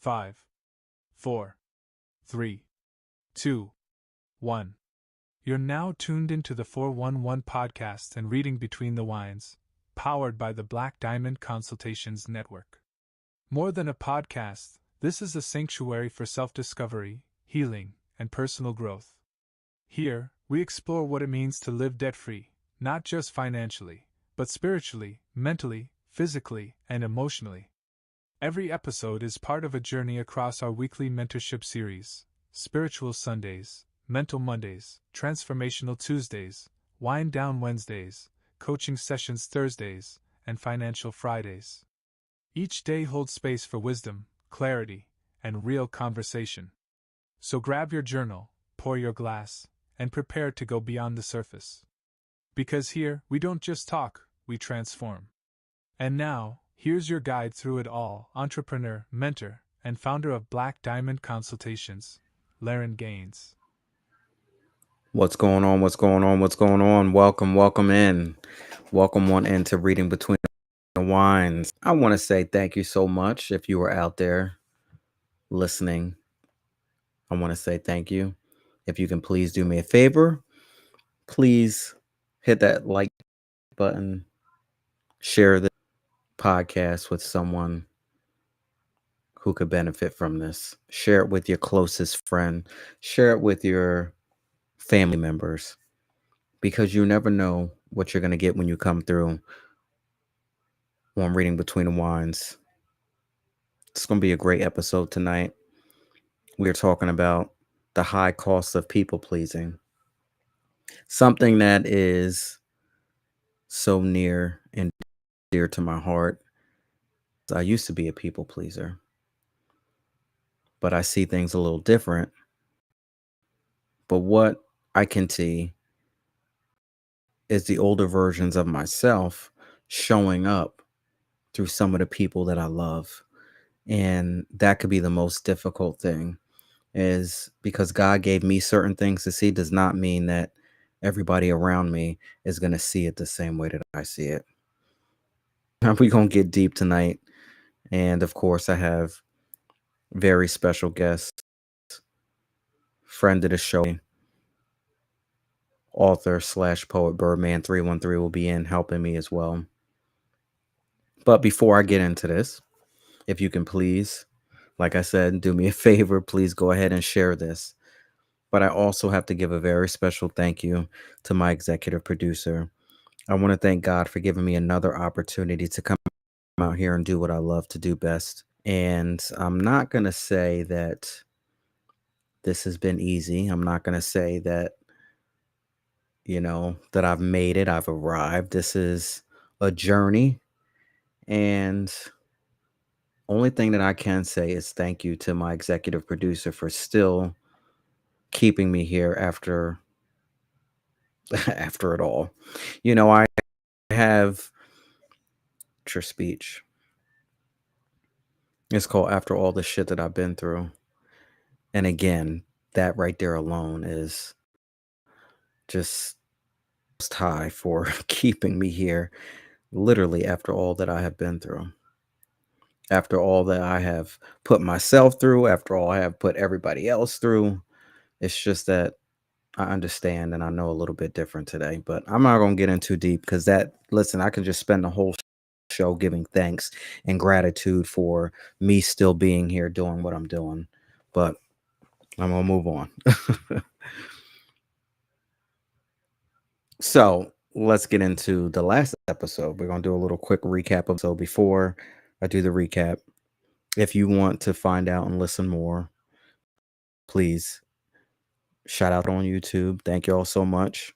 5, 4, 3, 2, 1. You're now tuned into the 411 podcast and Reading Between the Wines, powered by the Black Diamond Consultations Network. More than a podcast, this is a sanctuary for self-discovery, healing, and personal growth. Here, we explore what it means to live debt-free, not just financially, but spiritually, mentally, physically, and emotionally. Every episode is part of a journey across our weekly mentorship series: Spiritual Sundays, Mental Mondays, Transformational Tuesdays, Wind Down Wednesdays, Coaching Sessions Thursdays, and Financial Fridays. Each day holds space for wisdom, clarity, and real conversation. So grab your journal, pour your glass, and prepare to go beyond the surface. Because here, we don't just talk, we transform. And now, here's your guide through it all: entrepreneur, mentor, and founder of Black Diamond Consultations, Erykah Gaines. What's going on? What's going on? What's going on? Welcome in. Welcome on into Reading Between the Wines. I want to say thank you so much if you were out there listening. I want to say thank you. If you can please do me a favor, please hit that like button, share the podcast with someone who could benefit from this. Share it with your closest friend. Share it with your family members, because you never know what you're going to get when you come through on Reading Between the Wines. It's going to be a great episode tonight. We're talking about the high cost of people pleasing, something that is so near and dear to my heart. I used to be a people pleaser, but I see things a little different. But what I can see is the older versions of myself showing up through some of the people that I love. And that could be the most difficult thing, is because God gave me certain things to see does not mean that everybody around me is going to see it the same way that I see it. We're going to get deep tonight. And of course, I have very special guests, friend of the show, author / poet Birdman 313 will be in helping me as well. But before I get into this, if you can please, like I said, do me a favor, please go ahead and share this. But I also have to give a very special thank you to my executive producer. I want to thank God for giving me another opportunity to come out here and do what I love to do best. And I'm not going to say that this has been easy. I'm not going to say that, that I've made it, I've arrived. This is a journey. And only thing that I can say is thank you to my executive producer for still keeping me here after it all. I have your speech. It's called After All the Shit That I've Been Through. And again, that right there alone is just high for keeping me here, literally after all that I have been through. After all that I have put myself through, after all I have put everybody else through. It's just that I understand and I know a little bit different today, but I'm not going to get in too deep because I can just spend the whole show giving thanks and gratitude for me still being here doing what I'm doing, but I'm going to move on. So let's get into the last episode. We're going to do a little quick recap. So before I do the recap, if you want to find out and listen more, please shout out on YouTube. Thank you all so much.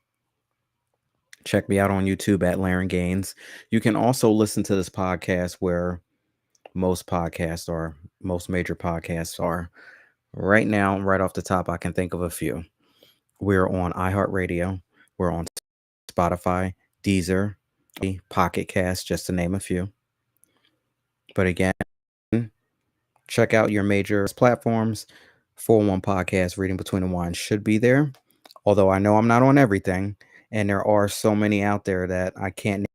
Check me out on YouTube at Erykah Gaines. You can also listen to this podcast where most major podcasts are. Right now, right off the top, I can think of a few. We're on iHeartRadio. We're on Spotify, Deezer, Pocket Cast, just to name a few. But again, check out your major platforms. 401 Podcast, Reading Between the Wines should be there. Although I know I'm not on everything, and there are so many out there that I can't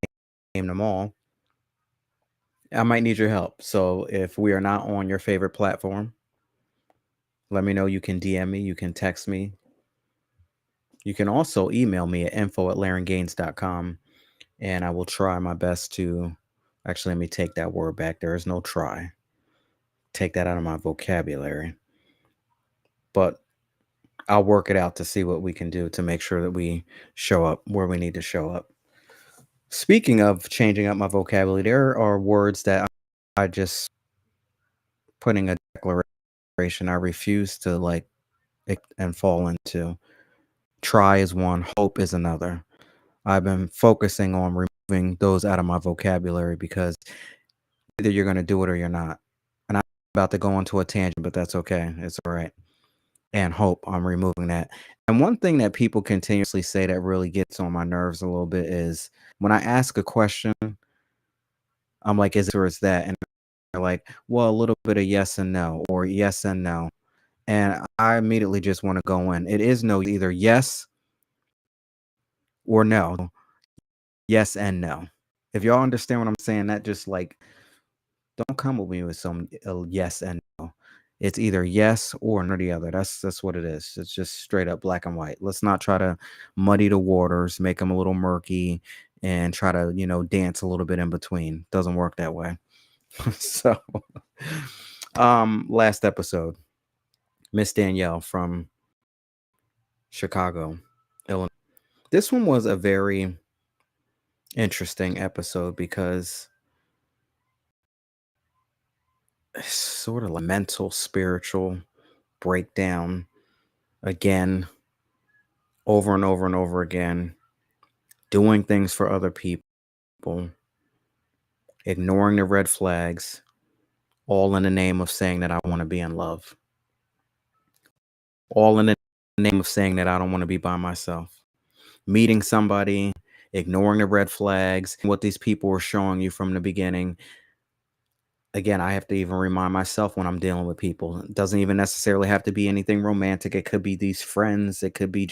name them all. I might need your help. So if we are not on your favorite platform, let me know. You can DM me, you can text me. You can also email me at info@laryngaines.com, and I will try my best to actually, let me take that word back. There is no try. Take that out of my vocabulary. But I'll work it out to see what we can do to make sure that we show up where we need to show up. Speaking of changing up my vocabulary, there are words that I just putting a declaration I refuse to like and fall into. Try is one, hope is another. I've been focusing on removing those out of my vocabulary because either you're going to do it or you're not. And I'm about to go into a tangent, but that's okay. It's all right. And hope, I'm removing that. And one thing that people continuously say that really gets on my nerves a little bit is when I ask a question, I'm like, is it or is that? And they're like, well, a little bit of yes and no, or yes and no. And I immediately just want to go in. It is no, either yes or no, yes and no. If y'all understand what I'm saying, that just like, don't come with me with some yes and no. It's either yes or none or the other. That's what it is. It's just straight up black and white. Let's not try to muddy the waters, make them a little murky, and try to dance a little bit in between. Doesn't work that way. So, last episode, Miss Danielle from Chicago, Illinois. This one was a very interesting episode because it's sort of like mental, spiritual breakdown again, over and over and over again, doing things for other people, ignoring the red flags, all in the name of saying that I want to be in love, all in the name of saying that I don't want to be by myself, meeting somebody, ignoring the red flags, what these people were showing you from the beginning. Again, I have to even remind myself when I'm dealing with people. It doesn't even necessarily have to be anything romantic. It could be these friends. It could be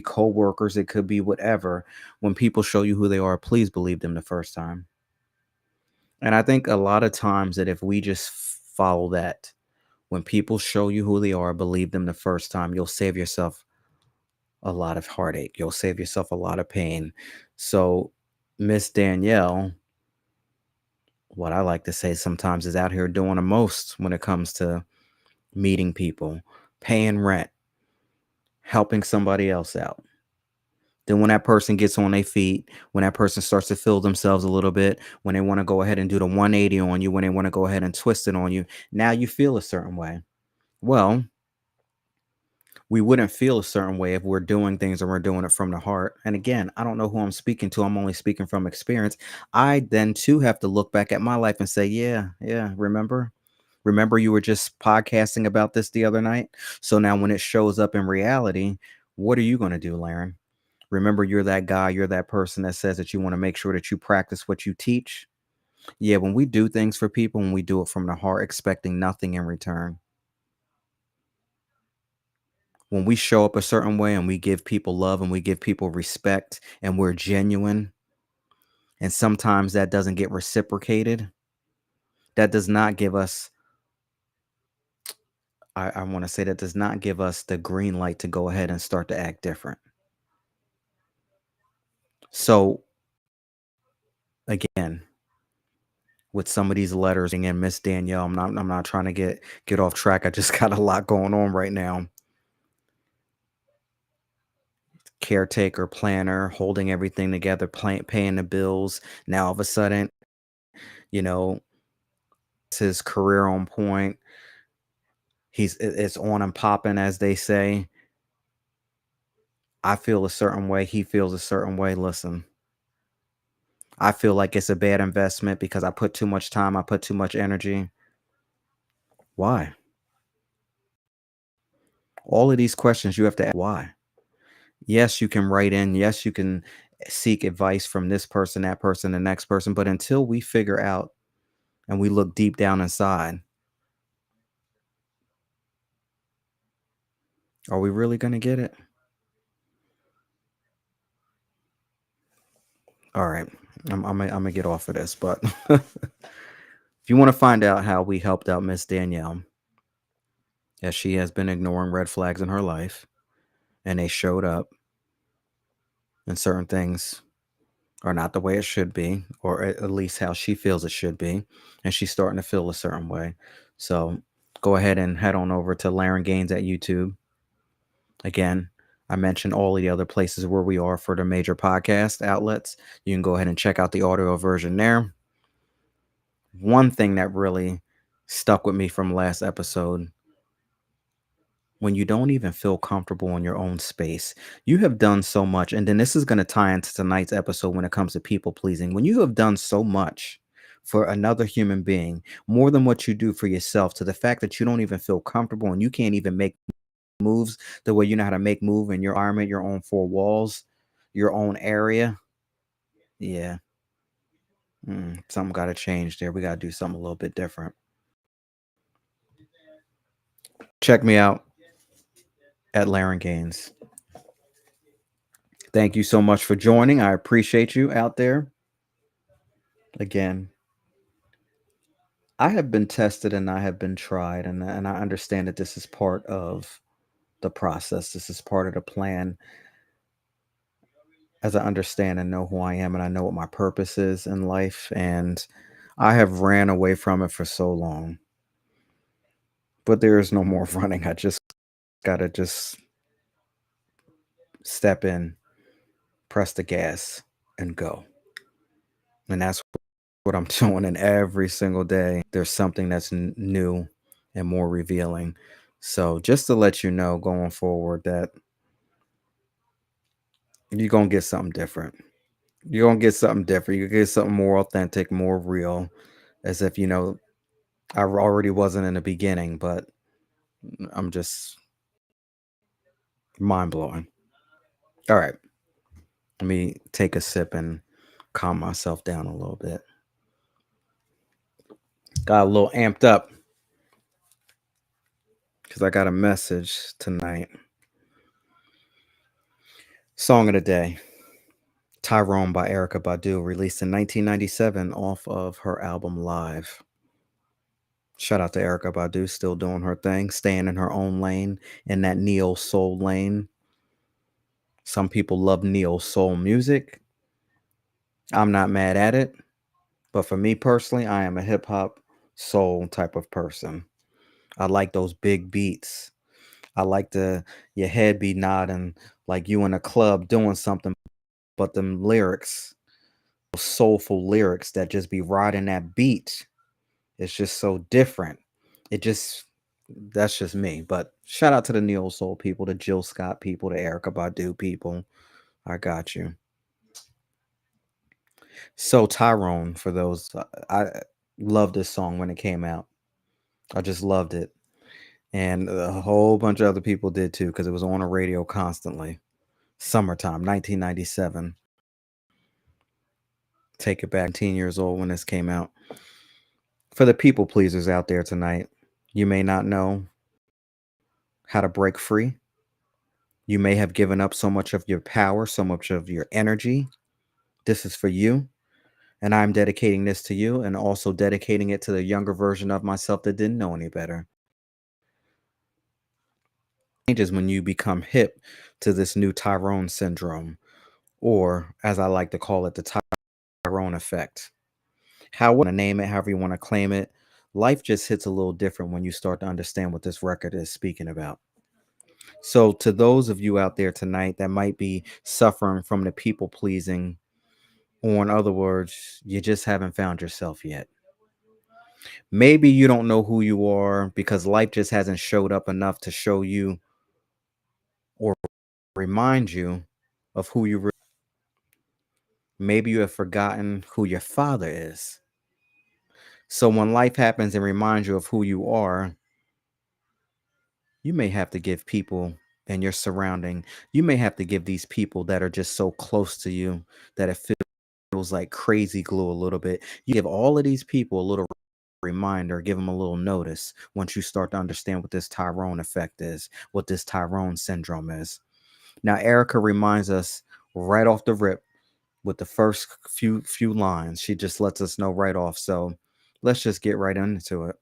coworkers. It could be whatever. When people show you who they are, please believe them the first time. And I think a lot of times that if we just follow that, when people show you who they are, believe them the first time, you'll save yourself a lot of heartache. You'll save yourself a lot of pain. So Miss Danielle, what I like to say sometimes, is out here doing the most when it comes to meeting people, paying rent, helping somebody else out. Then when that person gets on their feet, when that person starts to feel themselves a little bit, when they want to go ahead and do the 180 on you, when they want to go ahead and twist it on you, now you feel a certain way. Well, we wouldn't feel a certain way if we're doing things and we're doing it from the heart. And again, I don't know who I'm speaking to. I'm only speaking from experience. I then too have to look back at my life and say, yeah, remember you were just podcasting about this the other night. So now when it shows up in reality, what are you going to do, Laren? Remember, you're that guy, you're that person that says that you want to make sure that you practice what you teach. Yeah, when we do things for people, when we do it from the heart, expecting nothing in return, when we show up a certain way and we give people love and we give people respect and we're genuine, and sometimes that doesn't get reciprocated, that does not give us, I want to say, that does not give us the green light to go ahead and start to act different. So, again, with some of these letters and Miss Danielle, I'm not trying to get off track. I just got a lot going on right now. Caretaker, planner, holding everything together, paying the bills. Now all of a sudden, you know, his career on point. It's on and popping, as they say. I feel a certain way. He feels a certain way. Listen, I feel like it's a bad investment because I put too much time. I put too much energy. Why? All of these questions you have to ask why. Yes, you can write in. Yes, you can seek advice from this person, that person, the next person. But until we figure out and we look deep down inside, are we really going to get it? All right. I'm gonna get off of this, but if you want to find out how we helped out Miss Danielle, as she has been ignoring red flags in her life, and they showed up, and certain things are not the way it should be, or at least how she feels it should be, and she's starting to feel a certain way. So go ahead and head on over to Laren Gaines at YouTube. Again, I mentioned all the other places where we are for the major podcast outlets. You can go ahead and check out the audio version there. One thing that really stuck with me from last episode: when you don't even feel comfortable in your own space, you have done so much. And then this is going to tie into tonight's episode when it comes to people pleasing. When you have done so much for another human being, more than what you do for yourself, to the fact that you don't even feel comfortable and you can't even make moves the way you know how to make move in your environment, your own four walls, your own area. Yeah. Something got to change there. We got to do something a little bit different. Check me out at Laren Gaines. Thank you so much for joining. I appreciate you out there. Again, I have been tested and I have been tried, and I understand that this is part of the process. This is part of the plan. As I understand and know who I am, and I know what my purpose is in life, and I have ran away from it for so long. But there is no more running. I just gotta just step in, press the gas, and go. And that's what I'm doing. And every single day, there's something that's new and more revealing. So just to let you know going forward that you're going to get something different. You're going to get something different. You get something more authentic, more real, as if, I already wasn't in the beginning, but I'm just mind blowing. All right. Let me take a sip and calm myself down a little bit. Got a little amped up because I got a message tonight. Song of the day: Tyrone by Erykah Badu, released in 1997 off of her album Live. Shout out to Erykah Badu, still doing her thing, staying in her own lane, in that neo soul lane. Some people love neo soul music. I'm not mad at it, but for me personally, I am a hip hop soul type of person. I like those big beats. I like your head be nodding like you in a club doing something, but them lyrics, those soulful lyrics that just be riding that beat, it's just so different. That's just me. But shout out to the neo soul people, the Jill Scott people, the Erykah Badu people. I got you. So Tyrone, for those, I loved this song when it came out. I just loved it. And a whole bunch of other people did too, because it was on the radio constantly. Summertime, 1997. Take it back, 10 years old when this came out. For the people pleasers out there tonight, you may not know how to break free. You may have given up so much of your power, so much of your energy. This is for you. And I'm dedicating this to you, and also dedicating it to the younger version of myself that didn't know any better. Changes when you become hip to this new Tyrone syndrome, or as I like to call it, the Tyrone effect. How you want to name it, however you want to claim it, life just hits a little different when you start to understand what this record is speaking about. So, to those of you out there tonight that might be suffering from the people pleasing, or in other words, you just haven't found yourself yet. Maybe you don't know who you are because life just hasn't showed up enough to show you or remind you of who you really. Maybe you have forgotten who your father is. So when life happens and reminds you of who you are, you may have to give people and your surrounding, you may have to give these people that are just so close to you that it feels like crazy glue a little bit. You give all of these people a little reminder, give them a little notice once you start to understand what this Tyrone effect is, what this Tyrone syndrome is. Now, Erykah reminds us right off the rip with the first few lines. She just lets us know right off. So let's just get right into it.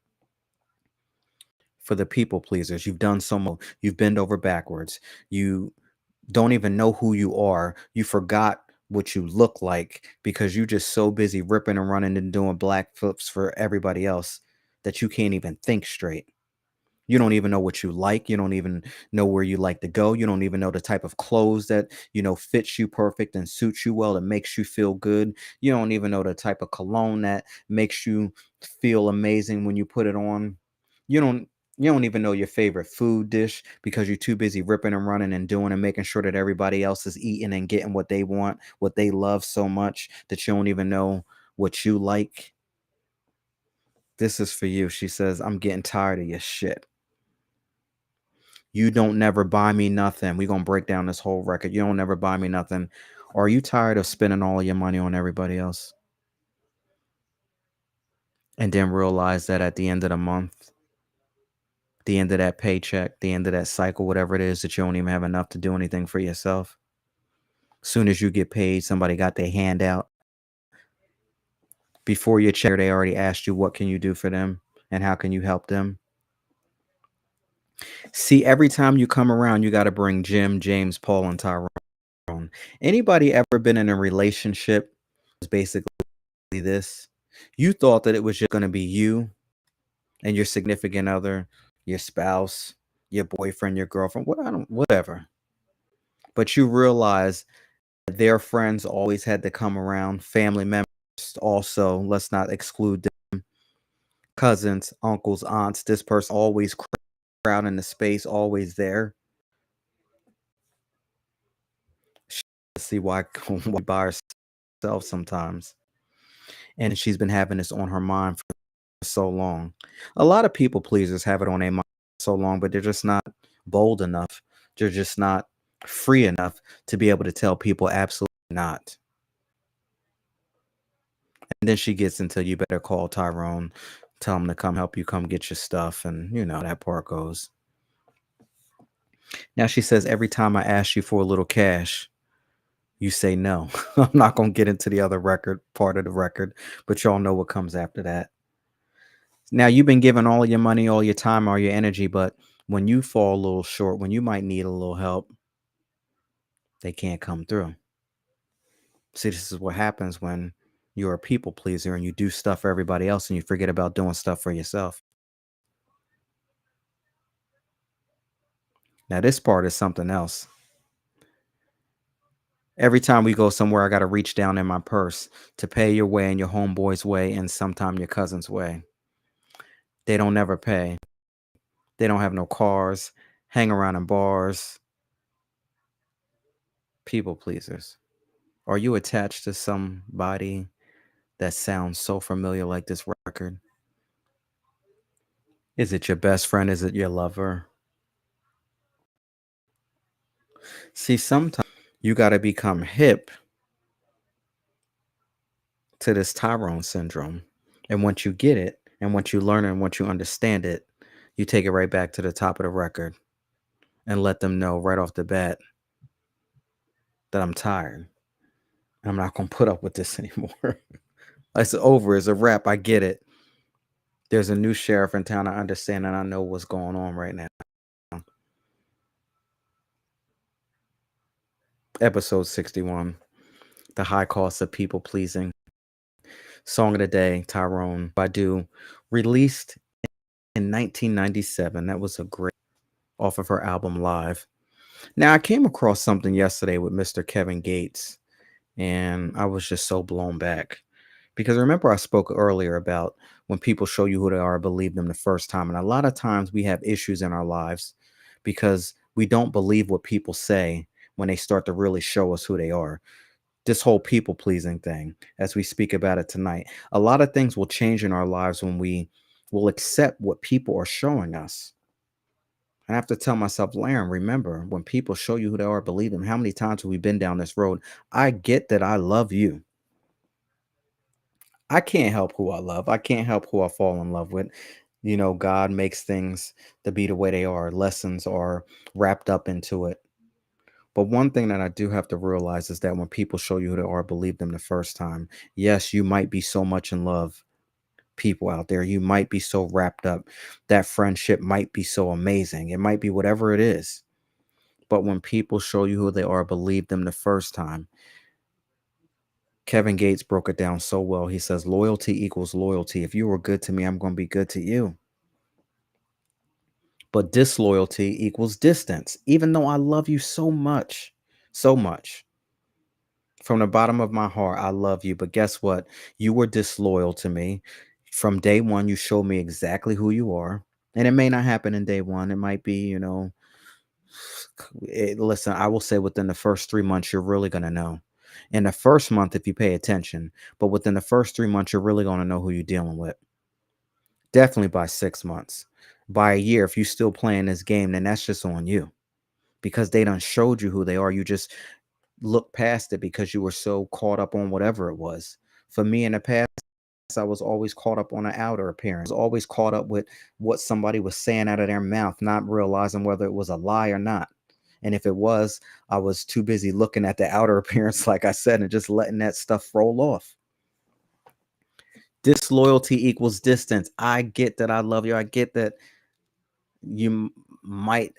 For the people pleasers, you've done so much. You've bent over backwards. You don't even know who you are. You forgot what you look like because you're just so busy ripping and running and doing black flips for everybody else that you can't even think straight. You don't even know what you like. You don't even know where you like to go. You don't even know the type of clothes that, fits you perfect and suits you well and makes you feel good. You don't even know the type of cologne that makes you feel amazing when you put it on. You don't you don't even know your favorite food dish because you're too busy ripping and running and doing and making sure that everybody else is eating and getting what they want, what they love so much that you don't even know what you like. This is for you. She says, I'm getting tired of your shit. You don't never buy me nothing. We're going to break down this whole record. You don't never buy me nothing. Are you tired of spending all your money on everybody else? And then realize that at the end of the month, the end of that paycheck, the end of that cycle, whatever it is, that you don't even have enough to do anything for yourself. Soon as you get paid, somebody got their hand out. Before your check, they already asked you, what can you do for them and how can you help them? See, every time you come around, you got to bring Jim, James, Paul, and Tyrone. Anybody ever been in a relationship? It's basically this. You thought that it was just going to be you and your significant other, your spouse, your boyfriend, your girlfriend, whatever. But you realize that their friends always had to come around, family members also, let's not exclude them, cousins, uncles, aunts, this person always crowding the space, always there. See why by herself sometimes. And she's been having this on her mind for so long. A lot of people pleasers have it on their mind for so long, but they're just not bold enough. They're just not free enough to be able to tell people absolutely not. And then she gets into, you better call Tyrone, tell him to come help you, come get your stuff. And that part goes. Now she says, every time I ask you for a little cash, you say no. I'm not going to get into the other part of the record, but y'all know what comes after that. Now, you've been giving all your money, all your time, all your energy, but when you fall a little short, when you might need a little help, they can't come through. See, this is what happens when you're a people pleaser and you do stuff for everybody else and you forget about doing stuff for yourself. Now, this part is something else. Every time we go somewhere, I got to reach down in my purse to pay your way and your homeboy's way and sometime your cousin's way. They don't never pay. They don't have no cars, hang around in bars. People pleasers. Are you attached to somebody that sounds so familiar like this record? Is it your best friend? Is it your lover? See, sometimes you got to become hip to this Tyrone syndrome. And once you get it, and once you learn it, and once you understand it, you take it right back to the top of the record and let them know right off the bat that I'm tired. I'm not going to put up with this anymore. It's over. It's a wrap. I get it. There's a new sheriff in town. I understand and I know what's going on right now. Episode 61, The High Cost of People Pleasing. Song of the Day, Tyrone, Badu, released in 1997. That was a great off of her album Live. Now, I came across something yesterday with Mr. Kevin Gates, and I was just so blown back. Because remember, I spoke earlier about when people show you who they are, believe them the first time. And a lot of times we have issues in our lives because we don't believe what people say when they start to really show us who they are. This whole people pleasing thing, as we speak about it tonight, a lot of things will change in our lives when we will accept what people are showing us. And I have to tell myself, Laren, remember, when people show you who they are, believe them. How many times have we been down this road? I get that I love you. I can't help who I love. I can't help who I fall in love with. God makes things to be the way they are. Lessons are wrapped up into it. But one thing that I do have to realize is that when people show you who they are, believe them the first time. Yes, you might be so much in love, people out there. You might be so wrapped up. That friendship might be so amazing. It might be whatever it is. But when people show you who they are, believe them the first time. Kevin Gates broke it down so well. He says, loyalty equals loyalty. If you were good to me, I'm going to be good to you. But disloyalty equals distance. Even though I love you so much, from the bottom of my heart, I love you. But guess what? You were disloyal to me. From day one, you showed me exactly who you are. And it may not happen in day one. It might be, listen, I will say within the first 3 months, you're really going to know. In the first month, if you pay attention, but within the first 3 months, you're really going to know who you're dealing with. Definitely by 6 months. By a year, if you're still playing this game, then that's just on you because they done showed you who they are. You just look past it because you were so caught up on whatever it was. For me in the past, I was always caught up on an outer appearance, always caught up with what somebody was saying out of their mouth, not realizing whether it was a lie or not. And if it was, I was too busy looking at the outer appearance, like I said, and just letting that stuff roll off. Disloyalty equals distance. I get that I love you. I get that you might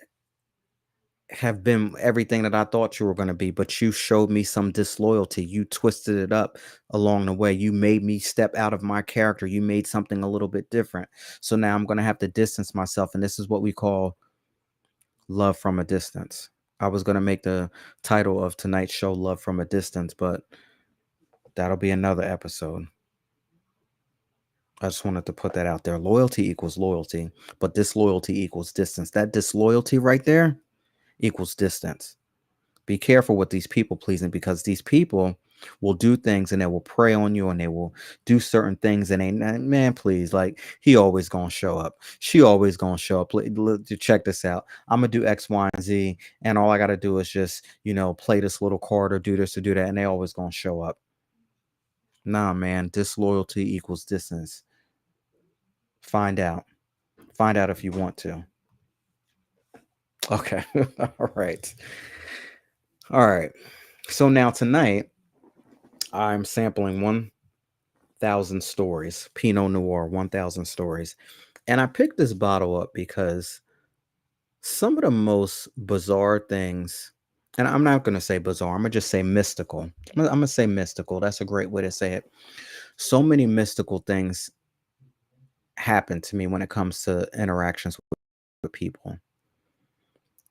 have been everything that I thought you were going to be, but you showed me some disloyalty. You twisted it up along the way. You made me step out of my character. You made something a little bit different. So now I'm going to have to distance myself. And this is what we call love from a distance. I was going to make the title of tonight's show Love from a Distance, but that'll be another episode. I just wanted to put that out there. Loyalty equals loyalty, but disloyalty equals distance. That disloyalty right there equals distance. Be careful with these people pleasing because these people will do things and they will prey on you and they will do certain things and they, man, please, like he always gonna show up. She always gonna show up. Check this out. I'm gonna do X, Y, and Z, and all I gotta do is just play this little card or do this or do that, and they always gonna show up. Nah, man, disloyalty equals distance. Find out. Find out if you want to. Okay. All right. All right. So now tonight, I'm sampling 1,000 stories, Pinot Noir, 1,000 stories. And I picked this bottle up because some of the most bizarre things, and I'm not going to say bizarre, I'm going to just say mystical. I'm going to say mystical. That's a great way to say it. So many mystical things happen to me when it comes to interactions with people.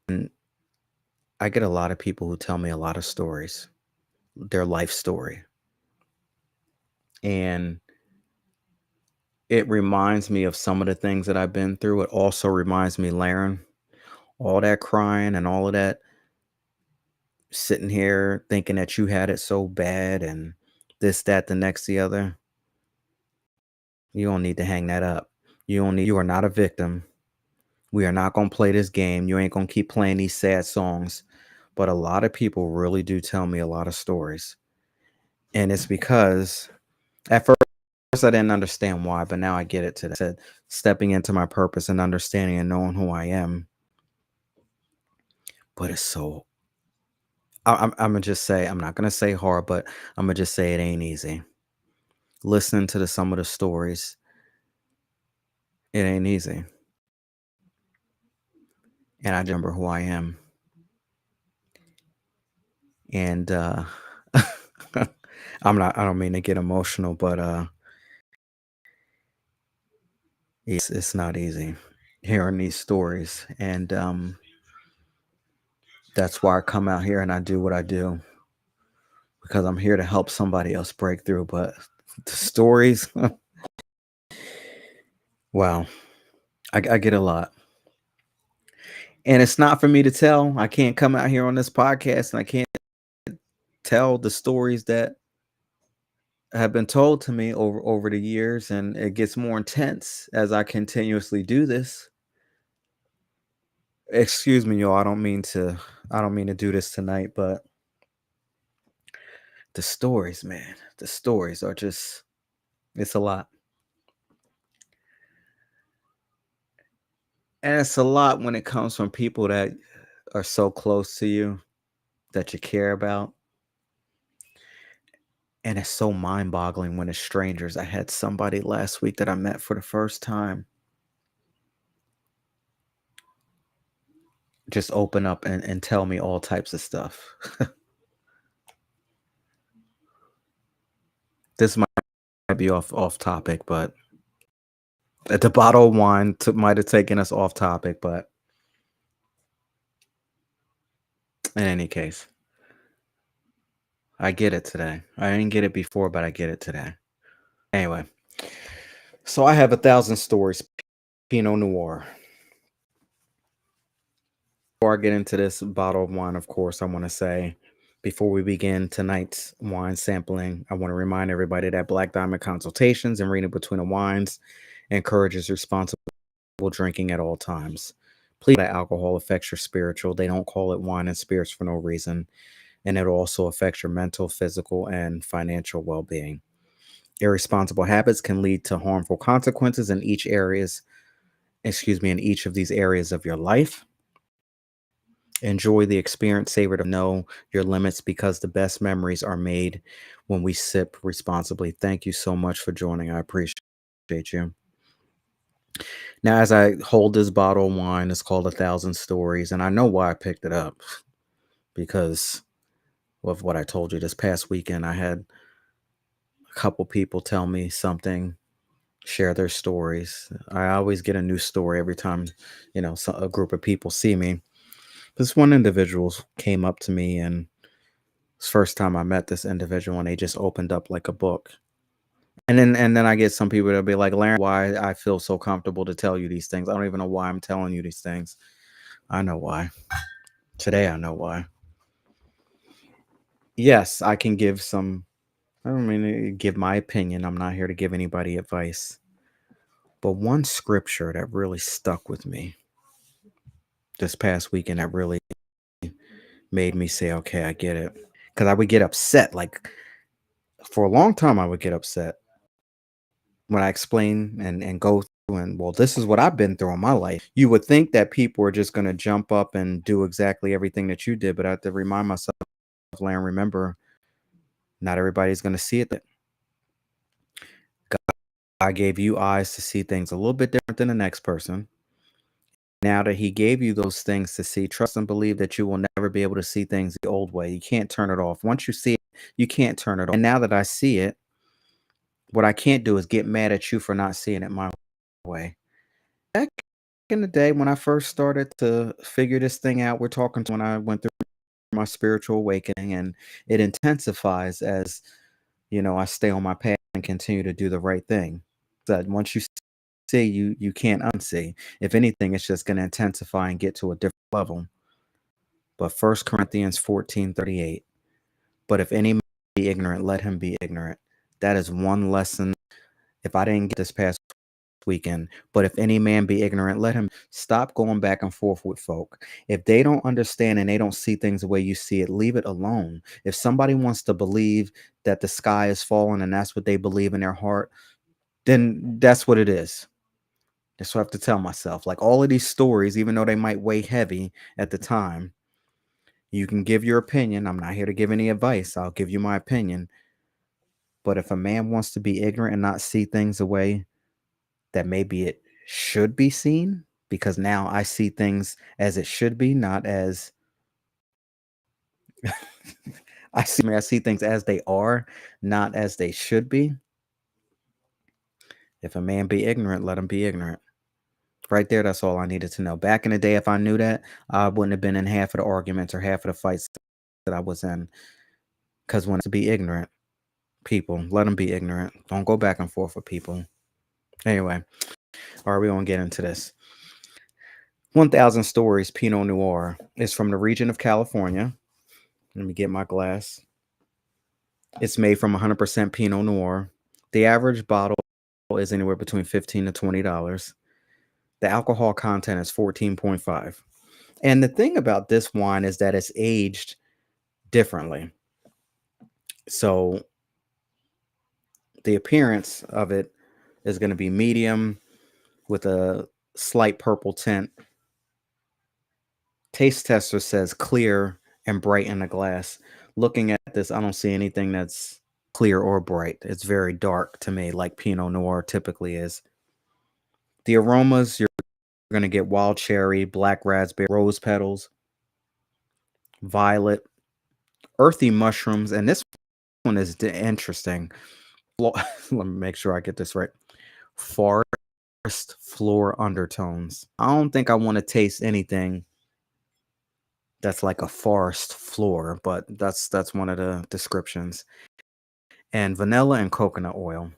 And I get a lot of people who tell me a lot of stories, their life story. And it reminds me of some of the things that I've been through. It also reminds me, Laren, all that crying and all of that, sitting here thinking that you had it so bad and this, that, the next, the other. You don't need to hang that up. You are not a victim. We are not going to play this game. You ain't going to keep playing these sad songs. But a lot of people really do tell me a lot of stories. And it's because at first I didn't understand why, but now I get it today. I said, stepping into my purpose and understanding and knowing who I am. But it's so, I'm going to just say, I'm not going to say hard, but I'm going to just say it ain't easy. Listening to some of the stories, it ain't easy. And I just remember who I am. And I don't mean to get emotional, but it's not easy hearing these stories. And that's why I come out here and I do what I do, because I'm here to help somebody else break through. But the stories, wow, I get a lot. And it's not for me to tell. I can't come out here on this podcast and I can't tell the stories that have been told to me over the years, and it gets more intense as I continuously do this. Excuse me, y'all. I don't mean to do this tonight, but the stories, man, the stories are just, it's a lot. And it's a lot when it comes from people that are so close to you. that you care about. And it's so mind-boggling when it's strangers. I had somebody last week that I met for the first time just open up and tell me all types of stuff. This might be off topic, but the bottle of wine might have taken us off topic, but in any case, I get it today. I didn't get it before, but I get it today. Anyway, so I have 1,000 stories, Pinot Noir. Before I get into this bottle of wine, of course, I want to say, before we begin tonight's wine sampling, I want to remind everybody that Black Diamond Consultations and Reading Between the Wines encourages responsible drinking at all times. Please, that alcohol affects your spiritual. They don't call it wine and spirits for no reason. And it also affects your mental, physical, and financial well-being. Irresponsible habits can lead to harmful consequences in each of these areas of your life. Enjoy the experience, savor to know your limits, because the best memories are made when we sip responsibly. Thank you so much for joining. I appreciate you. Now, as I hold this bottle of wine, it's called 1,000 Stories, and I know why I picked it up, because of what I told you this past weekend. I had a couple people tell me something, share their stories. I always get a new story every time, a group of people see me. This one individual came up to me, and it's the first time I met this individual, and they just opened up like a book. And then I get some people that'll be like, Larry, why I feel so comfortable to tell you these things. I don't even know why I'm telling you these things. I know why. Today I know why. Yes, I can give I don't mean to give my opinion. I'm not here to give anybody advice. But one scripture that really stuck with me this past weekend, that really made me say, okay, I get it. Because I would get upset. Like, for a long time, I would get upset when I explain and go through and, well, this is what I've been through in my life. You would think that people are just going to jump up and do exactly everything that you did, but I have to remind myself, Larry, remember, not everybody's going to see it. God gave you eyes to see things a little bit different than the next person. Now that he gave you those things to see, trust and believe that you will never be able to see things the old way. You can't turn it off. Once you see it, you can't turn it off. And now that I see it, what I can't do is get mad at you for not seeing it my way. Back in the day when I first started to figure this thing out, we're talking when I went through my spiritual awakening, and it intensifies as, I stay on my path and continue to do the right thing. That once you see, you can't unsee. If anything, it's just going to intensify and get to a different level. But 1 Corinthians 14:38, but if any man be ignorant, let him be ignorant. That is one lesson. If I didn't get this past weekend, but if any man be ignorant, let him. Stop going back and forth with folk. If they don't understand and they don't see things the way you see it, leave it alone. If somebody wants to believe that the sky is falling and that's what they believe in their heart, then that's what it is. That's what I have to tell myself. Like, all of these stories, even though they might weigh heavy at the time, you can give your opinion. I'm not here to give any advice. I'll give you my opinion. But if a man wants to be ignorant and not see things the way that maybe it should be seen, because now I see things as it should be, not as I see things as they are, not as they should be. If a man be ignorant, let him be ignorant. Right there, that's all I needed to know. Back in the day, if I knew that, I wouldn't have been in half of the arguments or half of the fights that I was in. Because when it's to be ignorant, people, let them be ignorant. Don't go back and forth with people. Anyway, all right, we're going to get into this. 1,000 Stories Pinot Noir is from the region of California. Let me get my glass. It's made from 100% Pinot Noir. The average bottle is anywhere between $15 to $20. The alcohol content is 14.5. And the thing about this wine is that it's aged differently. So the appearance of it is going to be medium with a slight purple tint. Taste tester says clear and bright in the glass. Looking at this, I don't see anything that's clear or bright. It's very dark to me, like Pinot Noir typically is. The aromas, you're going to get wild cherry, black raspberry, rose petals, violet, earthy mushrooms, and this one is interesting. Let me make sure I get this right. Forest floor undertones. I don't think I want to taste anything that's like a forest floor, but that's one of the descriptions. And vanilla and coconut oil.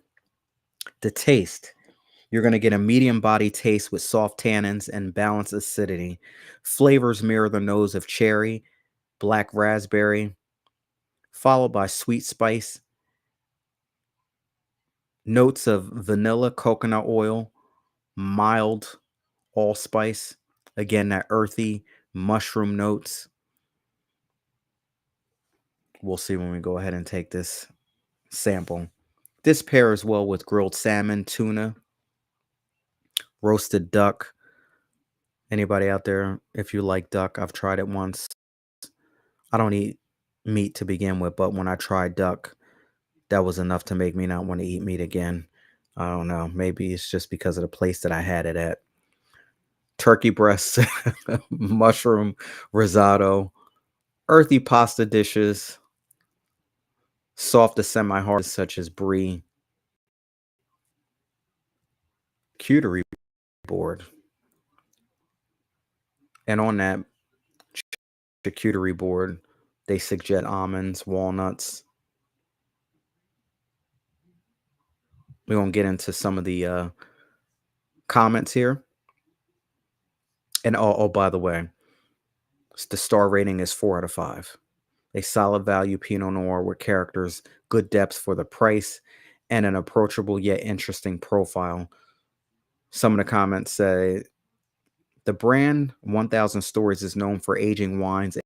The taste, you're going to get a medium body taste with soft tannins and balanced acidity. Flavors mirror the nose of cherry, black raspberry, followed by sweet spice, notes of vanilla, coconut oil, mild allspice. Again, that earthy mushroom notes. We'll see when we go ahead and take this sample. This pairs well with grilled salmon, tuna, roasted duck. Anybody out there, if you like duck, I've tried it once. I don't eat meat to begin with, but when I tried duck, that was enough to make me not want to eat meat again. I don't know. Maybe it's just because of the place that I had it at. Turkey breast, mushroom risotto, earthy pasta dishes, soft to semi-hard such as brie, charcuterie board. And on that charcuterie board, they suggest almonds, walnuts. We're going to get into some of the comments here. And by the way, the star rating is 4 out of 5. A solid value Pinot Noir with characters, good depth for the price, and an approachable yet interesting profile. Some of the comments say, the brand 1000 Stories is known for aging wines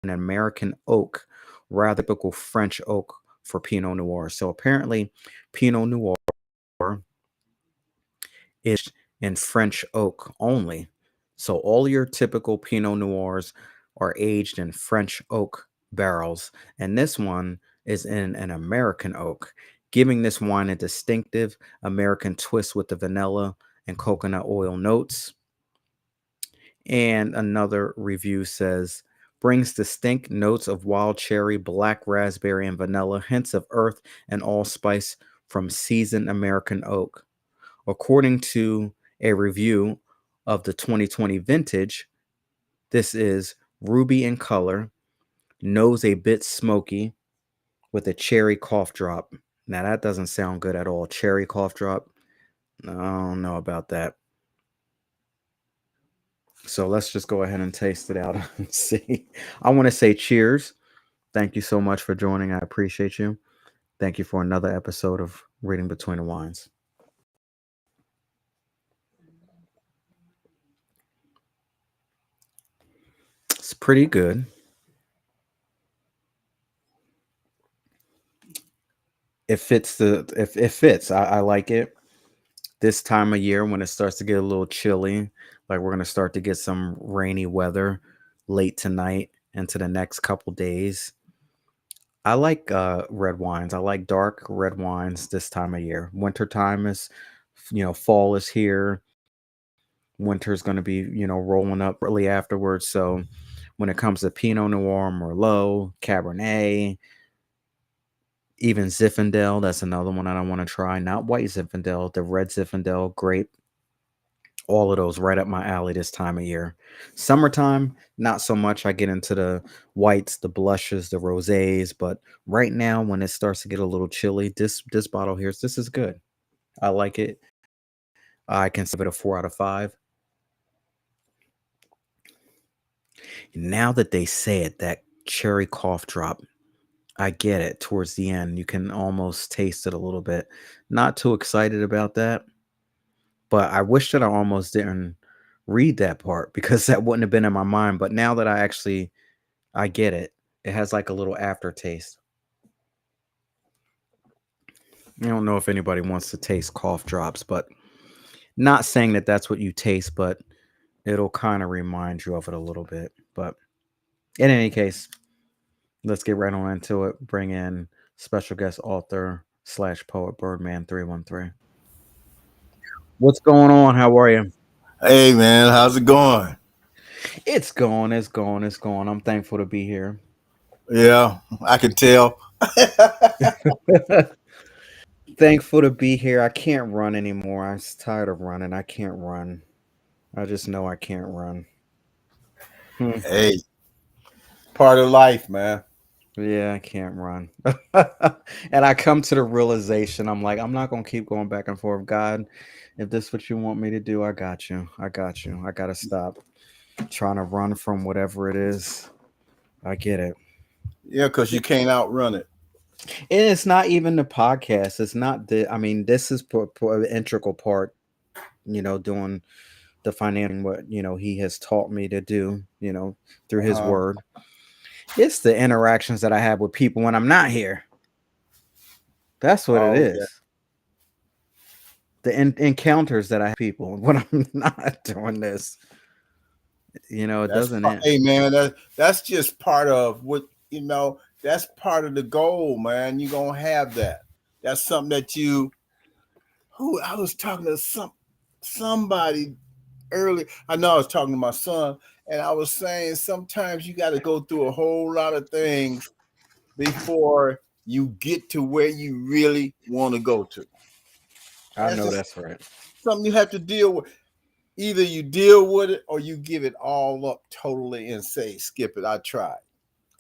in American oak, rather typical French oak for Pinot Noir. So apparently, Pinot Noir is in French oak only. So all your typical Pinot Noirs are aged in French oak barrels, and this one is in an American oak, giving this wine a distinctive American twist with the vanilla and coconut oil notes. And another review says, brings distinct notes of wild cherry, black raspberry, and vanilla, hints of earth and allspice from seasoned American oak. According to a review of the 2020 vintage, this is ruby in color, nose a bit smoky, with a cherry cough drop. Now that doesn't sound good at all. Cherry cough drop. I don't know about that. So let's just go ahead and taste it out and see. I want to say cheers. Thank you so much for joining. I appreciate you. Thank you for another episode of Reading Between the Wines. It's pretty good. It fits it fits. I like it. This time of year when it starts to get a little chilly, like we're gonna start to get some rainy weather late tonight into the next couple days. I like red wines. I like dark red wines this time of year. Winter time is, fall is here. Winter's going to be, rolling up early afterwards. So when it comes to Pinot Noir, Merlot, Cabernet, even Zinfandel, that's another one that I want to try. Not white Zinfandel, the red Zinfandel, grape. All of those right up my alley this time of year. Summertime, not so much. I get into the whites, the blushes, the rosés, but right now when it starts to get a little chilly, this bottle here, this is good. I like it. I can give it a 4 out of 5. Now that they say it, that cherry cough drop, I get it. Towards the end, you can almost taste it a little bit. Not too excited about that, but I wish that I almost didn't read that part because that wouldn't have been in my mind. But now that I get it, it has like a little aftertaste. I don't know if anybody wants to taste cough drops, but not saying that that's what you taste, but it'll kind of remind you of it a little bit. But in any case, Let's get right on into it. Bring in special guest author slash poet Birdman 313. What's going on? How are you? Hey man, how's it going? It's going, it's going, it's going. I'm thankful to be here. Yeah, I can tell. Thankful to be here. I can't run anymore. I'm tired of running. I can't run. I just know I can't run. Hmm. Hey, part of life, man. Yeah, I can't run. And I come to the realization, I'm like, I'm not gonna keep going back and forth. God, if this is what you want me to do, I got you. I got you. I gotta stop trying to run from whatever it is. I get it. Yeah, because you can't outrun it. And it's not even the podcast. It's not the. I mean, this is an integral part. Doing the financial, what he has taught me to do. Through His Uh-huh. Word. It's the interactions that I have with people when I'm not here. That's what it Oh yeah. is. The encounters that I have people when I'm not doing this. It doesn't end. Hey man, that's just part of what that's part of the goal, man. You're gonna have that. That's something that you who I was talking to somebody early. I know I was talking to my son, and I was saying sometimes you got to go through a whole lot of things before you get to where you really want to go to. I That's know just that's right. something you have to deal with. Either you deal with it or you give it all up totally and say, skip it. I tried.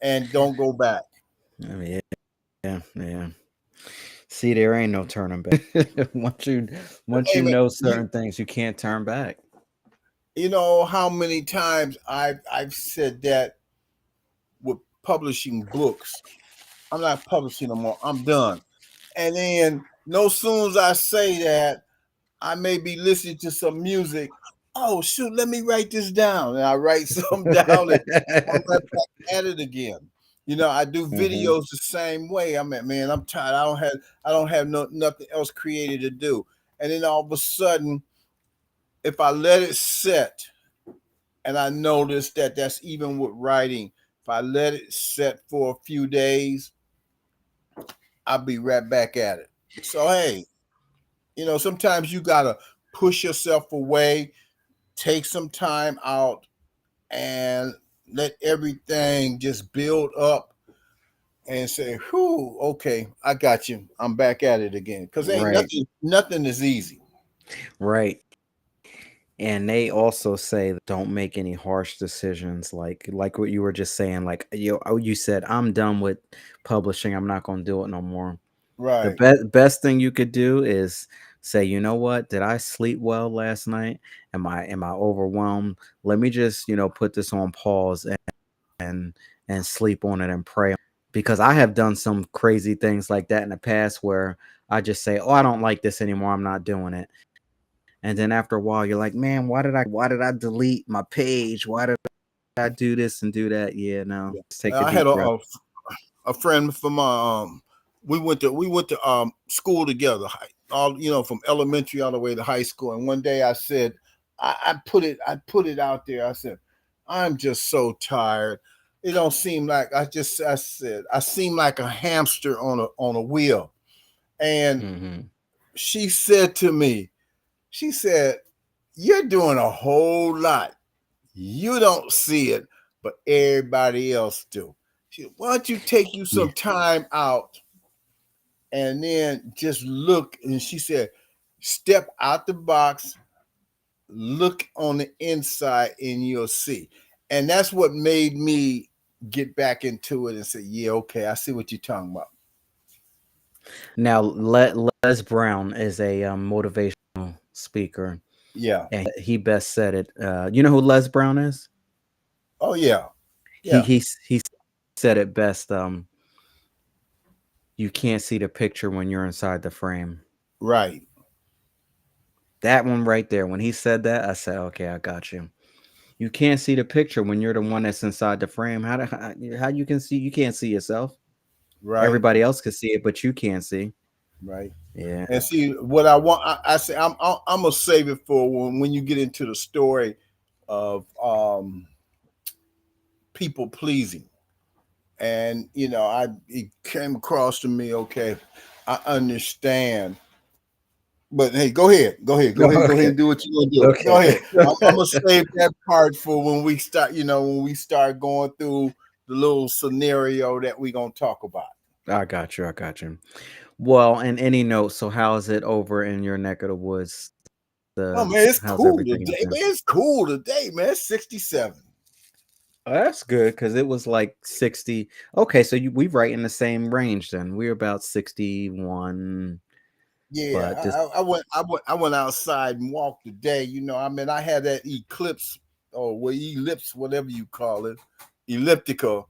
And don't go back. I mean, yeah, yeah. See, there ain't no turning back. once Hey you man, know certain things, you can't turn back. you know how many times I've said that with publishing books. I'm not publishing no more. I'm done. And then no sooner as I say that, I may be listening to some music. Oh shoot, let me write this down. And I write some down and I'm right back at it again. I do Hmm. videos the same way. I'm at man, I'm tired. I don't have nothing else creative to do. And then all of a sudden, if I let it set, and I notice that that's even with writing, if I let it set for a few days, I'll be right back at it. So hey, sometimes you gotta push yourself away, take some time out, and let everything just build up and say, "Whew, okay, I got you. I'm back at it again." Because ain't Right, nothing is easy. right. And they also say that don't make any harsh decisions, like what you were just saying. Like you said, I'm done with publishing. I'm not going to do it no more. The Right. best thing you could do is say, you know what? Did I sleep well last night? Am I overwhelmed? Let me just put this on pause and and sleep on it and pray because I have done some crazy things like that in the past where I just say, "Oh, I don't like this anymore. I'm not doing it." And then after a while, you're like, "Man, why did I delete my page? Why did I do this and do that?" Yeah, no. Yeah. Just take a I had deep breath. a friend from we went to school together, all from elementary all the way to high school. And one day I said, I put it out there. I said, I'm just so tired. It don't seem like I said I seem like a hamster on a wheel. And Hmm. she said to me, she said, "You're doing a whole lot. You don't see it, but everybody else do. Why don't you take you Yeah. some time out and then just look?" And she said, "Step out the box, look on the inside, and you'll see." And that's what made me get back into it and say, "Yeah, okay, I see what you're talking about." Now, Les Brown is a motivational speaker, Yeah. and he best said it. You know who Les Brown is? Oh yeah. He Yeah. he he said it best. You can't see the picture when you're inside the frame. Right. That one right there. When he said that, I said, "Okay, I got you." You can't see the picture when you're the one that's inside the frame. How you can see? You can't see yourself. Right. Everybody else can see it, but you can't see. Right. Yeah. And see what I want. I say I'm gonna save it for when you get into the story of people pleasing. And it came across to me, okay, I understand. But hey, go ahead Okay. and do what you're gonna do. Go Okay. ahead. I'm gonna save that part for when we start. When we start going through the little scenario that we're gonna talk about. I got you. I got you. Well, and any note, so how is it over in your neck of the woods? Oh man, it's How's cool everything today, out there? man. It's cool today, man. It's 67. Oh, that's good because it was like 60. Okay, so we right in the same range then. We're about 61, Yeah, but this I went outside and walked today. I had that eclipse or ellipse, whatever you call it, elliptical,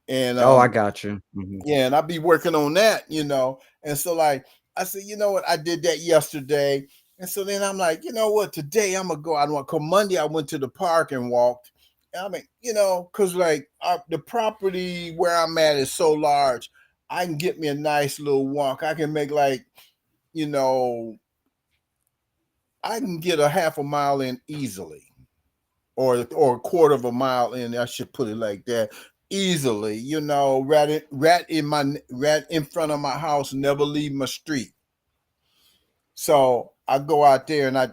and oh, I got you. yeah, and I be working on that, and so like I said, you know what, I did that yesterday, and so then I'm like, you know what, today I'm gonna go out and walk. 'Cause Monday I went to the park and walked. And I mean, because like the property where I'm at is so large, I can get me a nice little walk. I can make like you know, I can get a half a mile in easily, or a quarter of a mile in. I should put it like that, easily. Right in front of my house, never leave my street. So I go out there and I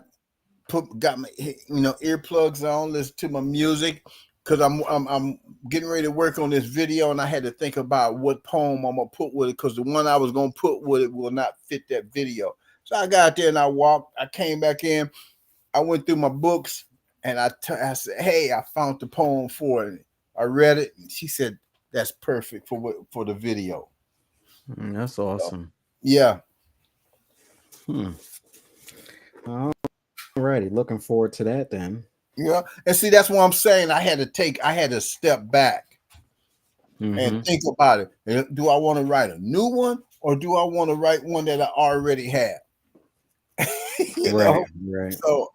got my earplugs on, listen to my music, because I'm getting ready to work on this video, and I had to think about what poem I'm gonna put with it, because the one I was gonna put with it will not fit that video. So I got out there and I walked. I came back in. I went through my books and I said, "Hey, I found the poem for it." I read it. And she said, "That's perfect for the video." That's So, awesome. yeah. Alrighty, looking forward to that then. Yeah. And see, that's what I'm saying. I had to step back and think about it. Do I want to write a new one, or do I want to write one that I already have? Right. So,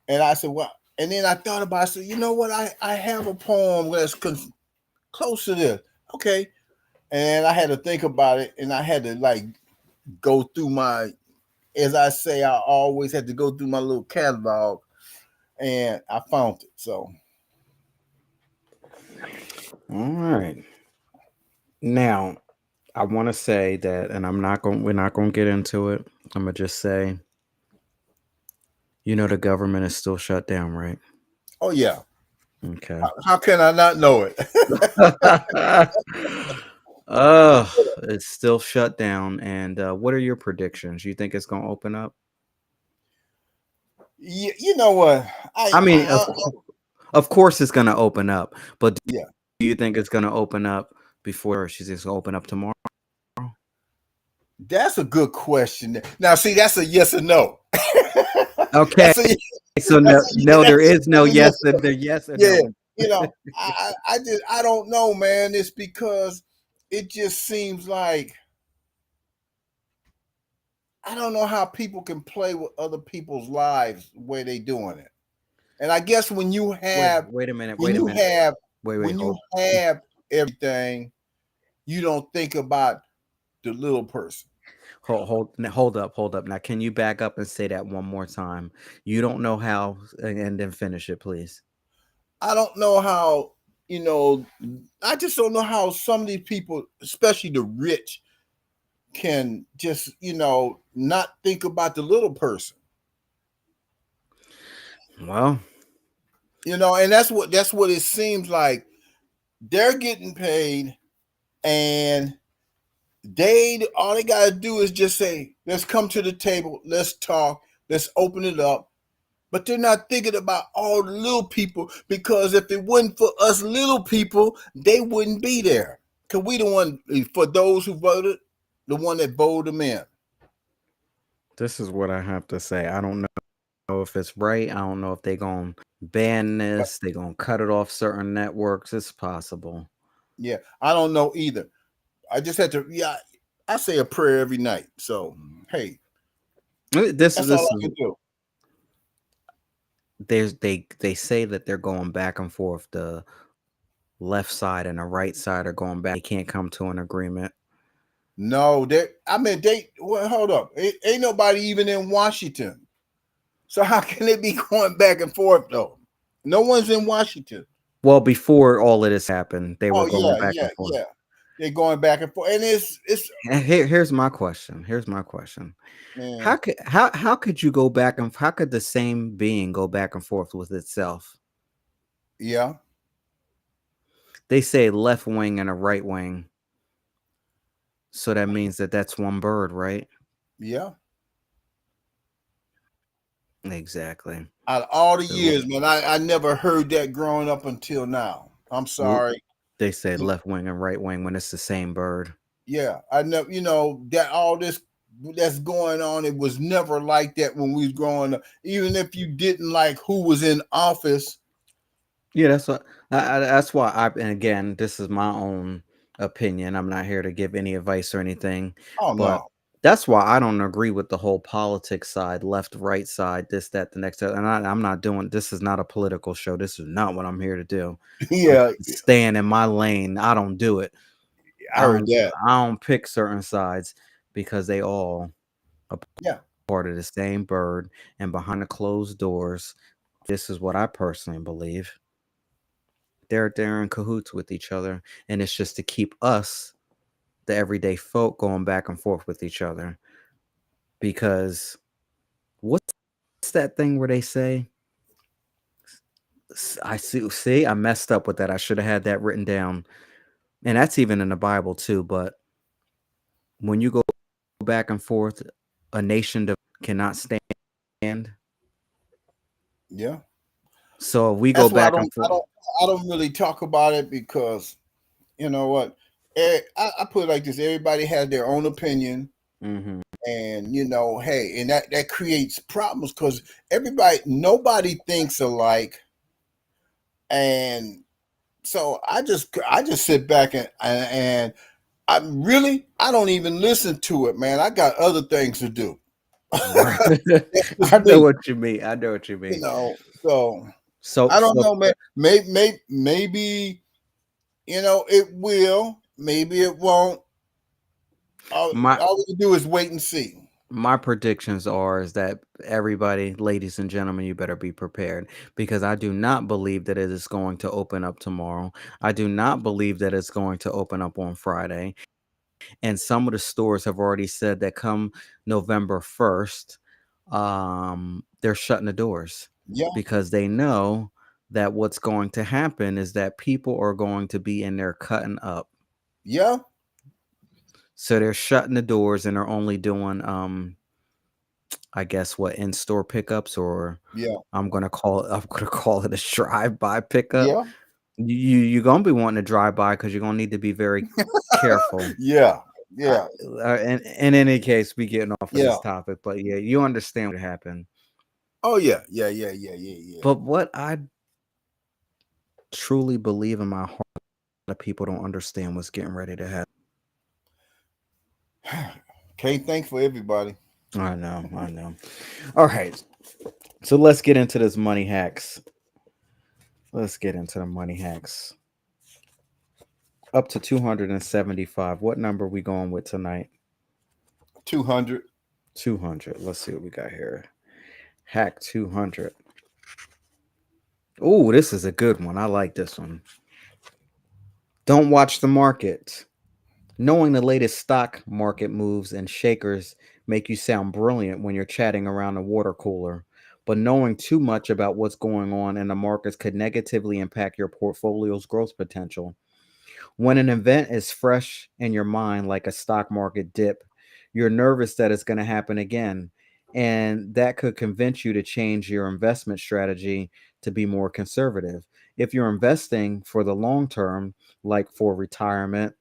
and I said, well, and then I thought about it. I said, you know what? I have a poem that's close to this. Okay. And I had to think about it, and I had to like go through as I say, I always had to go through my little catalog, and I found it. So, All right. Now, I want to say that, and we're not going to get into it. I'm going to just say, the government is still shut down, right? oh yeah, Okay. how can I not know it? It's still shut down. And what are your predictions? You think it's going to open up? You know what? I mean, of course it's going to open up, but Yeah, do you think it's going to open up before she's just going to open up tomorrow? that's a good question. Now, see, that's a yes or no. Okay. So no, there is no yes and there yes or yeah. no. I don't know, man. It's because it just seems like I don't know how people can play with other people's lives the way they doing it. And I guess when you have wait a minute. when Wait a you minute. have Wait, when you hold. have everything, you don't think about the little person. Hold up. Now, can you back up and say that one more time? You don't know how, and then finish it, please. I don't know how, I just don't know how some of these people, especially the rich, can just, not think about the little person. Well, And that's what it seems like. They're getting paid, and all they gotta do is just say, let's come to the table, let's talk, let's open it up. But they're not thinking about all the little people, because if it wasn't for us little people, they wouldn't be there. Because we the one, for those who voted, the one that voted them in. this is what I have to say. I don't know if it's right. I don't know if they're going to ban this. They're going to cut it off certain networks. It's possible. Yeah, I don't know either. I just had to, I say a prayer every night. So, hey, This that's all is I can do. they say that they're going back and forth. The left side and the right side are going back. They can't come to an agreement. No, well, hold up. Ain't nobody even in Washington. So how can they be going back and forth though? No one's in Washington. Well, before all of this happened, they were Oh going yeah, back yeah, and forth. yeah. They're going back and forth, and it's And here's my question. Here's my question. man, How could you go back and how could the same being go back and forth with itself? yeah, They say left wing and a right wing. So that means that that's one bird, right? yeah. Exactly. Out of all the So years, man, I never heard that growing up until now. I'm l- sorry. they say left wing and right wing when it's the same bird. Yeah, I never, that all this that's going on, it was never like that when we was growing up. Even if you didn't like who was in office, Yeah, that's why and again, this is my own opinion. I'm not here to give any advice or anything, oh but no, that's why I don't agree with the whole politics side, left, right side, this, that, the next. And I'm not doing. This is not a political show. This is not what I'm here to do. I'm yeah, staying in my lane. I don't do it. I heard that. I don't pick certain sides because they all a Yeah, part of the same bird. And behind the closed doors, this is what I personally believe. They're in cahoots with each other, and it's just to keep us, the everyday folk, going back and forth with each other. Because what's that thing where they say? I see. I messed up with that. I should have had that written down, and that's even in the Bible too. But when you go back and forth, a nation cannot stand. yeah. So if we go That's why back and forth. I don't really talk about it because you know what? I put it like this: everybody has their own opinion, Hmm. and hey, and that creates problems because nobody thinks alike, and so I just sit back and I don't even listen to it, man. I got other things to do. Right. That's I just know me, what you mean. I know what you mean. So So I don't so know, man. Maybe it will. Maybe it won't. my All we can do is wait and see. my predictions are is that everybody, ladies and gentlemen, you better be prepared because I do not believe that it is going to open up tomorrow. I do not believe that it's going to open up on Friday. And some of the stores have already said that come November 1st, they're shutting the doors Yeah, because they know that what's going to happen is that people are going to be in there cutting up. yeah, So they're shutting the doors and they're only doing I guess what in-store pickups, or yeah, I'm gonna call it a drive-by pickup. yeah, You're gonna be wanting to drive by because you're gonna need to be very careful. yeah, I, yeah, in any case, we getting off of yeah. this topic, but yeah, you understand what happened. Oh yeah, yeah, yeah, yeah, yeah, But what I truly believe in my heart, a lot of people don't understand what's getting ready to happen. yeah. Can't think for everybody. I know, I know. All right, so let's get into this money hacks. Let's get into the money hacks. Up to 275. What number are we going with tonight? 200. 200. Let's see what we got here. Hack 200. Oh, this is a good one. I like this one. Don't watch the market. Knowing the latest stock market moves and shakers make you sound brilliant when you're chatting around a water cooler. But knowing too much about what's going on in the markets could negatively impact your portfolio's growth potential. When an event is fresh in your mind, like a stock market dip, you're nervous that it's going to happen again. And that could convince you to change your investment strategy to be more conservative. If you're investing for the long term, like for retirement,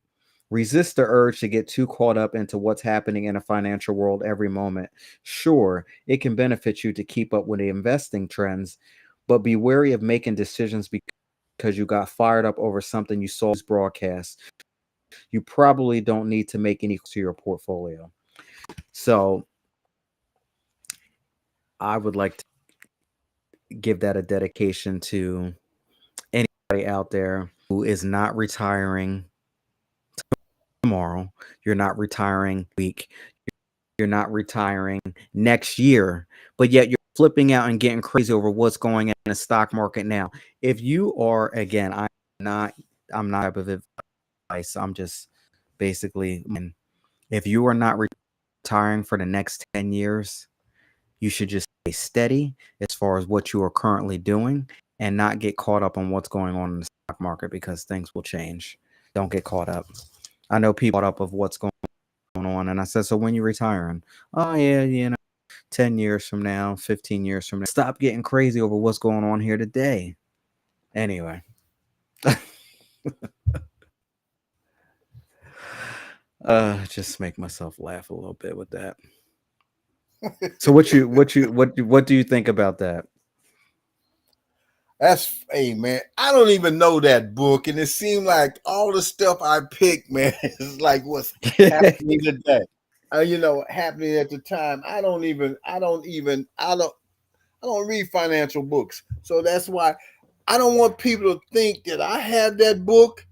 resist the urge to get too caught up into what's happening in a financial world every moment. Sure, it can benefit you to keep up with the investing trends, but be wary of making decisions because you got fired up over something you saw broadcast. You probably don't need to make any to your portfolio. So I would like to give that a dedication to anybody out there who is not retiring tomorrow. You're not retiring week. You're not retiring next year, but yet flipping out and getting crazy over what's going on in the stock market now. If you are, again, I'm not type of advice. I'm just basically, if you are not retiring for the next 10 years, you should just stay steady as far as what you are currently doing and not get caught up on what's going on in the stock market, because things will change. Don't get caught up. I know people caught up of what's going on, and I said, so when you retiring? Oh yeah, 10 years from now, 15 years from now. Stop getting crazy over what's going on here today. Anyway. Just make myself laugh a little bit with that. So what do you think about that? Hey man, I don't even know that book, and it seemed like all the stuff I picked, man, is like what's happening today. Happening at the time. I don't read financial books, so that's why I don't want people to think that I have that book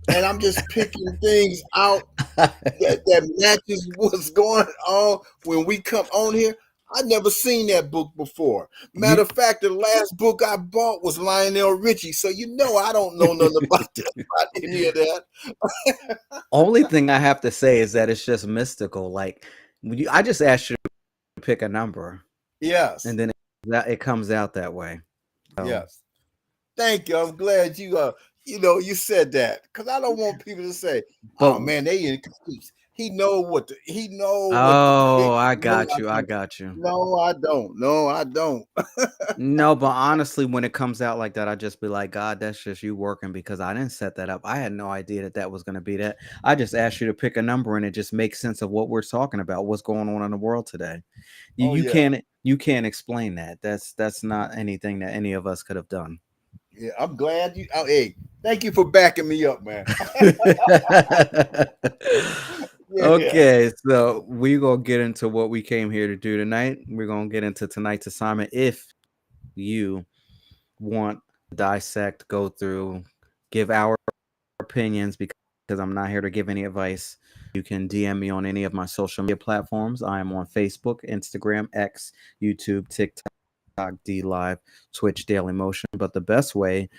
and I'm just picking things out that matches what's going on when we come on here. I've never seen that book before. Matter of fact, the last book I bought was Lionel Richie, so I don't know nothing about any of that. Only thing I have to say is that it's just mystical. Like, I just asked you to pick a number. Yes. And then it comes out that way. So. Yes. Thank you. I'm glad you said that, because I don't want people to say, "Oh man, they in cahoots." He know what he know. Oh, I got you. I got you. No, I don't. No, but honestly, when it comes out like that, I just be like, God, that's just you working, because I didn't set that up. I had no idea that was going to be that. I just asked you to pick a number, and it just makes sense of what we're talking about, what's going on in the world today. You can't explain that. That's not anything that any of us could have done. Yeah, I'm glad you. Hey, thank you for backing me up, man. Okay, so we're gonna get into what we came here to do tonight. We're gonna get into tonight's assignment. If you want to dissect, go through, give our opinions, because I'm not here to give any advice, you can DM me on any of my social media platforms. I am on Facebook, Instagram, X, YouTube, TikTok, D Live, Twitch, Daily Motion. But the best way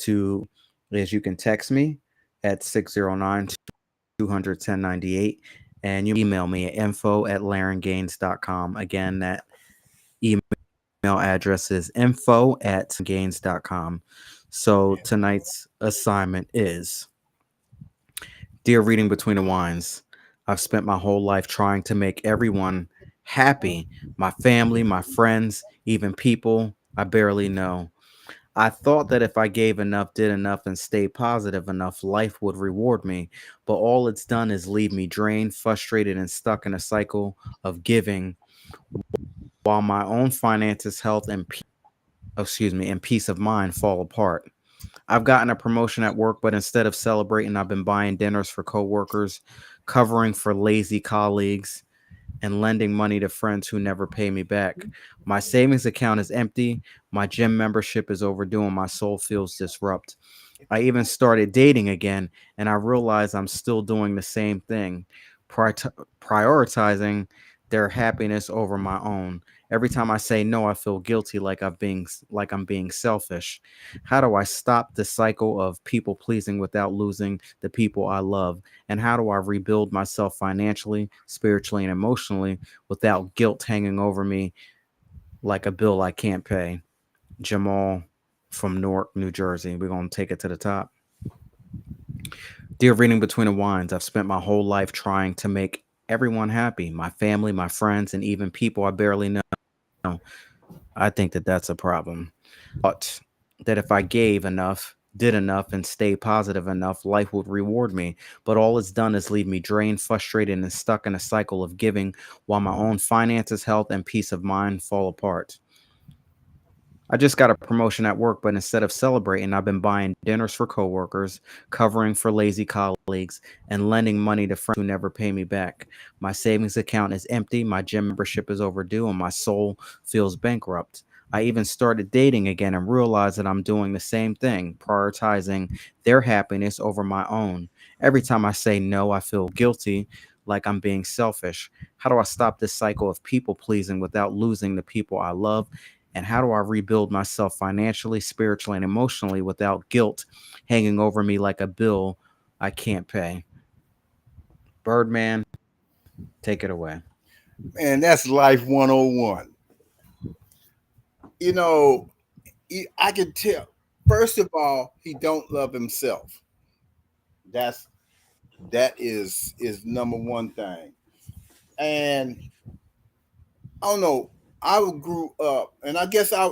is you can text me at 609-200-1098, and you email me at info@larengaines.com. Again, that email address is info@gaines.com. So tonight's assignment is, dear Reading Between the Wines, I've spent my whole life trying to make everyone happy, my family, my friends, even people I barely know. I thought that if I gave enough, did enough, and stayed positive enough, life would reward me. But all it's done is leave me drained, frustrated, and stuck in a cycle of giving, while my own finances, health, and peace of mind fall apart. I've gotten a promotion at work, but instead of celebrating, I've been buying dinners for coworkers, covering for lazy colleagues, and lending money to friends who never pay me back. My savings account is empty. My gym membership is overdue, and my soul feels disrupted. I even started dating again, and I realize I'm still doing the same thing, prioritizing their happiness over my own. Every time I say no, I feel guilty, like I'm being selfish. How do I stop the cycle of people pleasing without losing the people I love? And how do I rebuild myself financially, spiritually, and emotionally without guilt hanging over me like a bill I can't pay? Jamal from Newark, New Jersey. We're going to take it to the top. Dear Reading Between the Wines, I've spent my whole life trying to make everyone happy, my family, my friends, and even people I barely know. I think that that's a problem. But that if I gave enough, did enough, and stayed positive enough, life would reward me. But all it's done is leave me drained, frustrated, and stuck in a cycle of giving, while my own finances, health, and peace of mind fall apart. I just got a promotion at work, but instead of celebrating, I've been buying dinners for coworkers, covering for lazy colleagues, and lending money to friends who never pay me back. My savings account is empty, my gym membership is overdue, and my soul feels bankrupt. I even started dating again and realized that I'm doing the same thing, prioritizing their happiness over my own. Every time I say no, I feel guilty, like I'm being selfish? How do I stop this cycle of people pleasing without losing the people I love? And how do I rebuild myself financially, spiritually, and emotionally without guilt hanging over me like a bill I can't pay? Birdman, take it away. And that's life 101. You know, I can tell. First of all, he don't love himself. That's that is number one thing. And I don't know. I grew up, and I guess I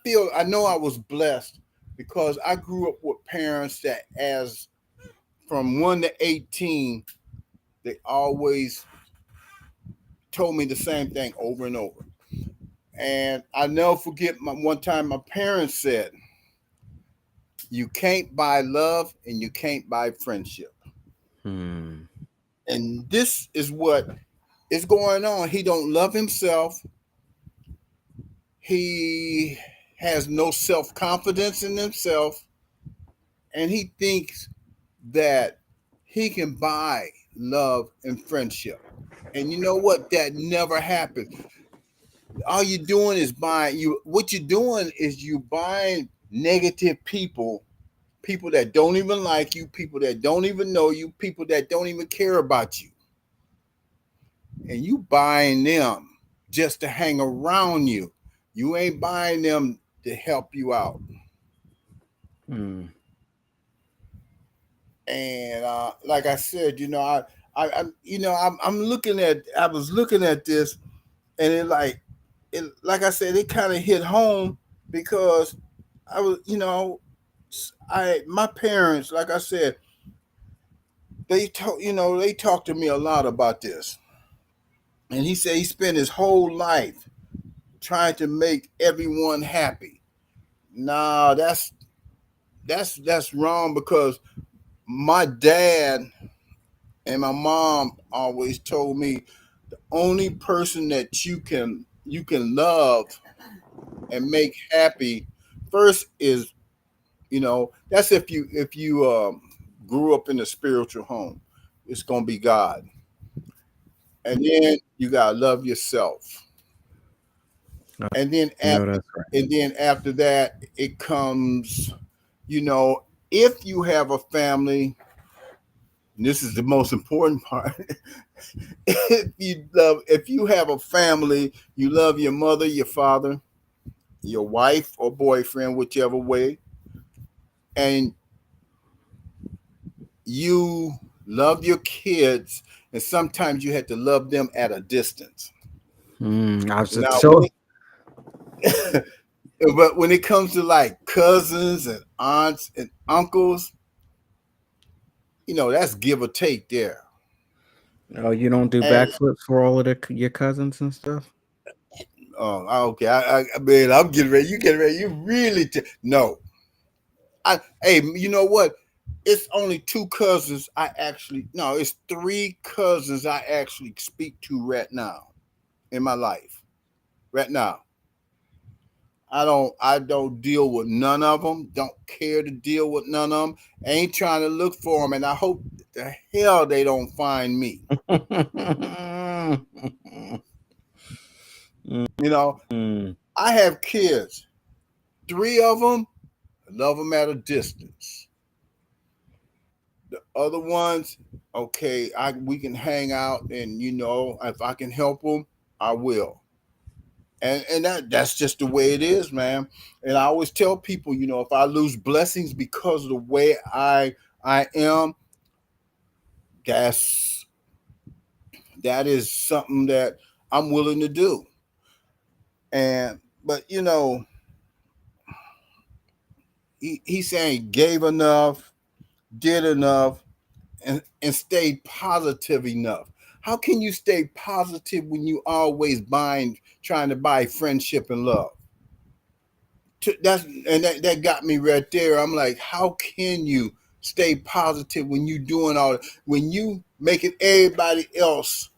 feel I know I was blessed because I grew up with parents that, as from 1 to 18, they always told me the same thing over and over. And I never forget one time my parents said, "You can't buy love, and you can't buy friendship." Hmm. And this is what is going on. He don't love himself. He has no self-confidence in himself, and he thinks that he can buy love and friendship. And you know what? That never happens. All you're doing is buying you what you're doing is you buying negative people, people that don't even like you, people that don't even know you, people that don't even care about you. And you buying them just to hang around you. You ain't buying them to help you out. Hmm. And like I said, I'm looking at. I was looking at this, and like I said, it kind of hit home because I was, my parents, like I said, they talked to me a lot about this, and he said he spent his whole life trying to make everyone happy. Nah, that's wrong because my dad and my mom always told me the only person that you can love and make happy first is, that's if you grew up in a spiritual home, it's gonna be God. And then you gotta love yourself. And then I know after that's right. and then after that it comes, you know, if you have a family, and this is the most important part. If you have a family, you love your mother, your father, your wife or boyfriend, whichever way, and you love your kids, and sometimes you have to love them at a distance. I was just Now, so. but when it comes to like cousins and aunts and uncles, that's give or take there. Oh, you don't do And backflips for all of your cousins and stuff? okay, I mean, I'm getting ready. You getting ready? You really no. Hey, you know what? It's only two cousins I actually no. It's three cousins I actually speak to right now in my life. Right now, I don't deal with none of them. Don't care to deal with none of them. Ain't trying to look for them, and I hope the hell they don't find me. You know, Mm. I have kids. Three of them, I love them at a distance. The other ones, okay, we can hang out, and if I can help them, I will. And that's just the way it is, man. And I always tell people, if I lose blessings because of the way I am, that's that is something that I'm willing to do. And but he's saying gave enough, did enough, and stayed positive enough. How can you stay positive when you always trying to buy friendship and love? That got me right there. I'm like, how can you stay positive when you doing when you making everybody else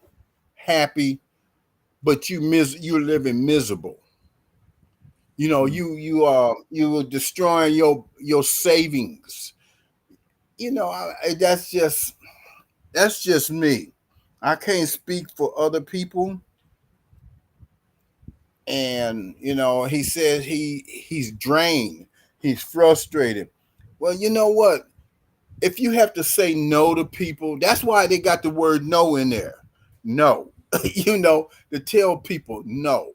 happy, but you're living miserable. You are destroying your savings. That's just me. I can't speak for other people. And he says he's drained, he's frustrated. Well, you know what? If you have to say no to people, that's why they got the word no in there. No. To tell people no.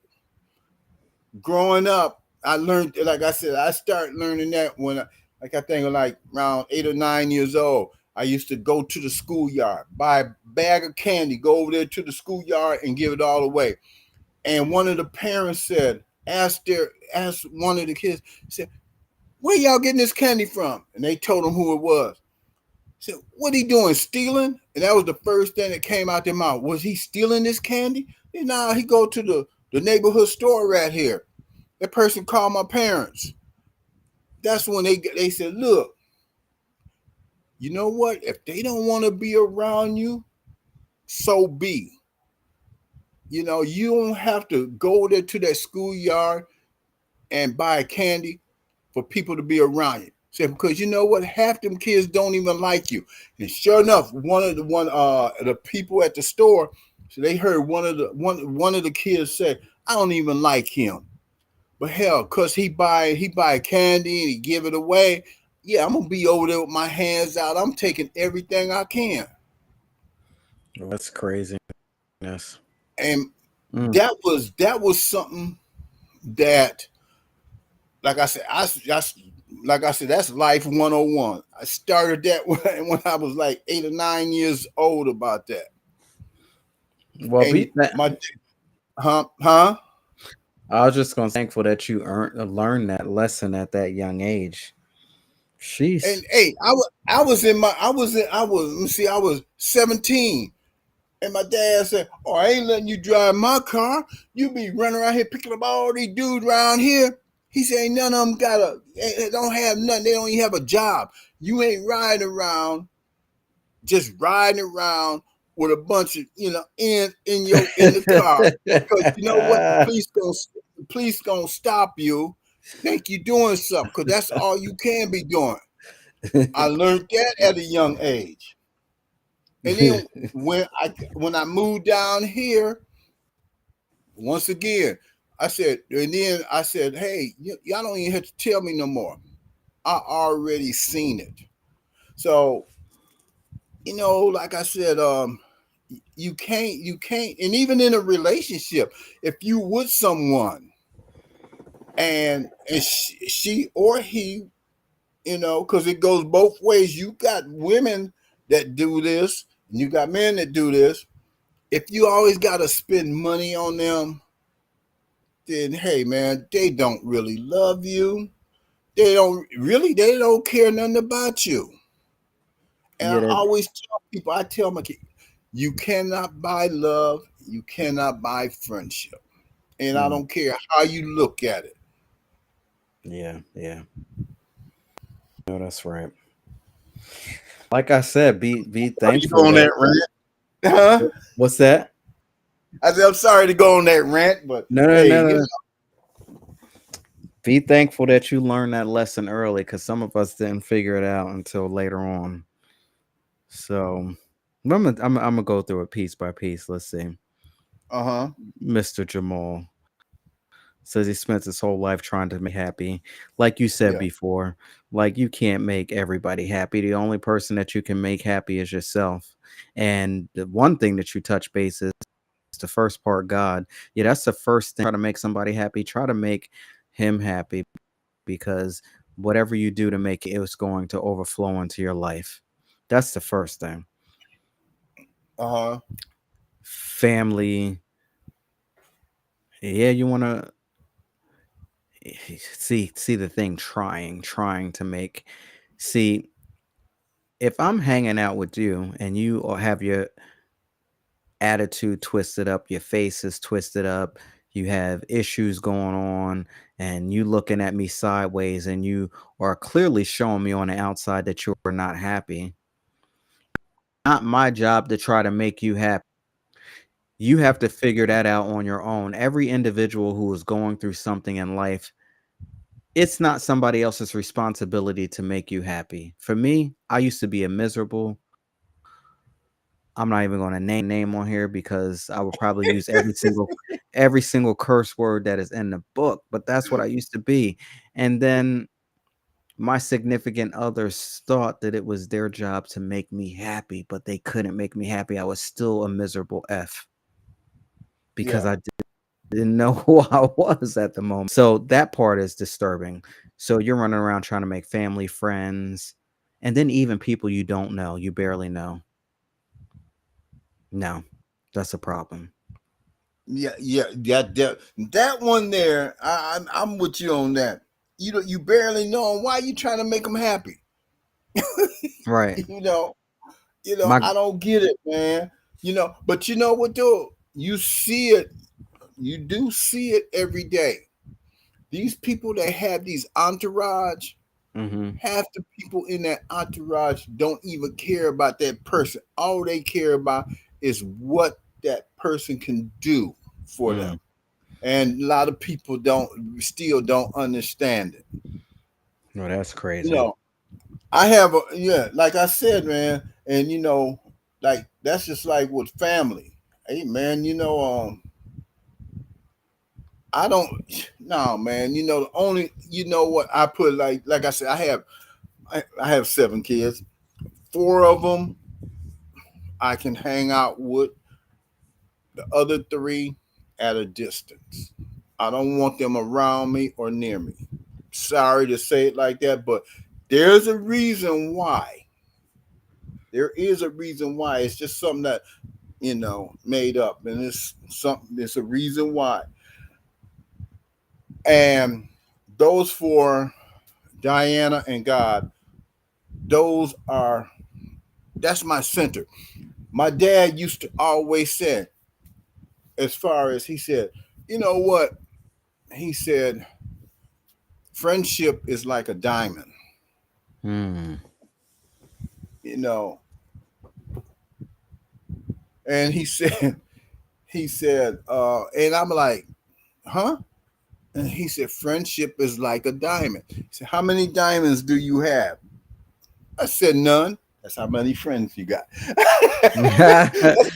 Growing up, I learned, like I said, I started learning that when I think like around 8 or 9 years old. I used to go to the schoolyard, buy a bag of candy, go over there to the schoolyard and give it all away. And one of the parents asked one of the kids, said, "Where y'all getting this candy from?" And they told him who it was. Said, "What he doing? Stealing?" And that was the first thing that came out their mouth. Was he stealing this candy? And now he go to the neighborhood store right here. That person called my parents. That's when they said, "Look, you know what? If they don't want to be around you, so be. You don't have to go there to that schoolyard and buy candy for people to be around you." Say, because you know what? Half them kids don't even like you. And sure enough, one of the people at the store, so they heard one of the kids say, "I don't even like him." But hell, cause he buy candy and he give it away. Yeah, I'm gonna be over there with my hands out. I'm taking everything I can. That's craziness. And that was something that, like I said, that's life 101. I started that when I was like 8 or 9 years old about that. Well, And my huh? I was just gonna say thankful that you learned that lesson at that young age. Sheesh. And hey, I was let me see, I was 17. And my dad said, "Oh, I ain't letting you drive my car. You be running around here picking up all these dudes around here." He said, "Ain't none of them they don't have nothing. They don't even have a job. You ain't just riding around with a bunch of, in the car. Because you know what? The police gonna stop you, think you doing something, because that's all you can be doing." I learned that at a young age. And then when I moved down here, once again, I said, "Hey, y'all don't even have to tell me no more. I already seen it." So, like I said, you can't, and even in a relationship, if you with someone and she or he, because it goes both ways. You got women that do this, and you got men that do this. If you always got to spend money on them, then hey man, they don't really love you. They don't care nothing about you. And I Yeah, always tell people, I tell my kids, you cannot buy love, you cannot buy friendship. And I don't care how you look at it. yeah. No, that's right. Like I said, be Sorry to thankful go on that. that rant. Huh? What's that? I said, I'm sorry to go on that rant, but No, no, hey, no, no. Be thankful that you learned that lesson early, because some of us didn't figure it out until later on. So I'm gonna go through it piece by piece. Let's see. uh-huh. Mr. Jamal says he spent his whole life trying to make happy. Like you said Yeah. before, like you can't make everybody happy. The only person that you can make happy is yourself. And the one thing that you touch base is the first part, God. Yeah, that's the first thing. Try to make somebody happy. Try to make him happy, because whatever you do to make it, it's going to overflow into your life. That's the first thing. Uh-huh. Family. Yeah, you want to see the thing, trying to make. See, if I'm hanging out with you and you have your attitude twisted up, your face is twisted up, you have issues going on, and you looking at me sideways, and you are clearly showing me on the outside that you're not happy. Not my job to try to make you happy. You have to figure that out on your own. Every individual who is going through something in life, it's not somebody else's responsibility to make you happy. For me, I used to be a miserable, I'm not even going to name on here because I would probably use every single curse word that is in the book, but that's what I used to be. And then my significant others thought that it was their job to make me happy, but they couldn't make me happy. I was still a miserable F because Yeah. I didn't know who I was at the moment. So that part is disturbing. So you're running around trying to make family, friends, and then even people you don't know, you barely know. No, that's a problem. That one there. I'm with you on that. You barely know 'em. Why you trying to make them happy? Right. You know, My I don't get it, man. But you know what though? You see it. You do see it every day. These people that have these entourage, hmm half the people in that entourage don't even care about that person. All they care about is what that person can do for them. mm. And a lot of people don't understand it. No, that's You crazy. know, I have like I said, man, and like that's just like with family. Hey, man, I don't, no, man. The only, what I put, like I said, I have 7 kids. 4 of them I can hang out with. The other 3 at a distance. I don't want them around me or near me. Sorry to say it like that, but there's a reason why. There is a reason why. It's just something that made up, and it's something. There's a reason why. And those 4, Diana and God, those are that's my center. My dad used to always say, as far as he said, you know what? He said, friendship is like a diamond. Mm. You know, and and I'm like, huh? And he said, friendship is like a diamond. He said, how many diamonds do you have? I said, none. That's how many friends you got. Okay, That's what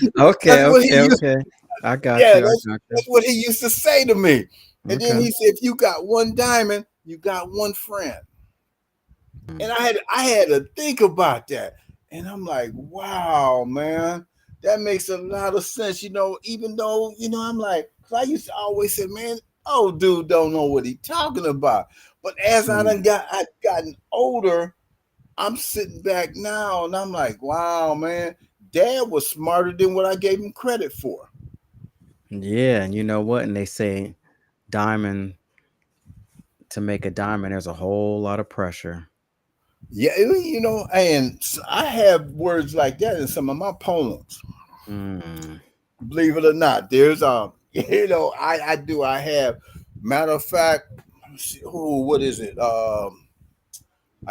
he okay, used. okay. I got Yeah, you. I got you. that's what he used to say to me. And then Okay. he said, if you got one diamond, you got one friend. And Mm. I had to think about that. And I'm like, wow, man, that makes a lot of sense. Even though, I'm like, 'cause I used to always say, man, oh dude don't know what he talking about. But as Mm. I've gotten older, I'm sitting back now and I'm like, wow, man, dad was smarter than what I gave him credit for. Yeah, and you know what? And they say diamond to make a diamond, there's a whole lot of pressure. Yeah, and I have words like that in some of my poems. Mm. Believe it or not, there's I do. I have, matter of fact, what is it? I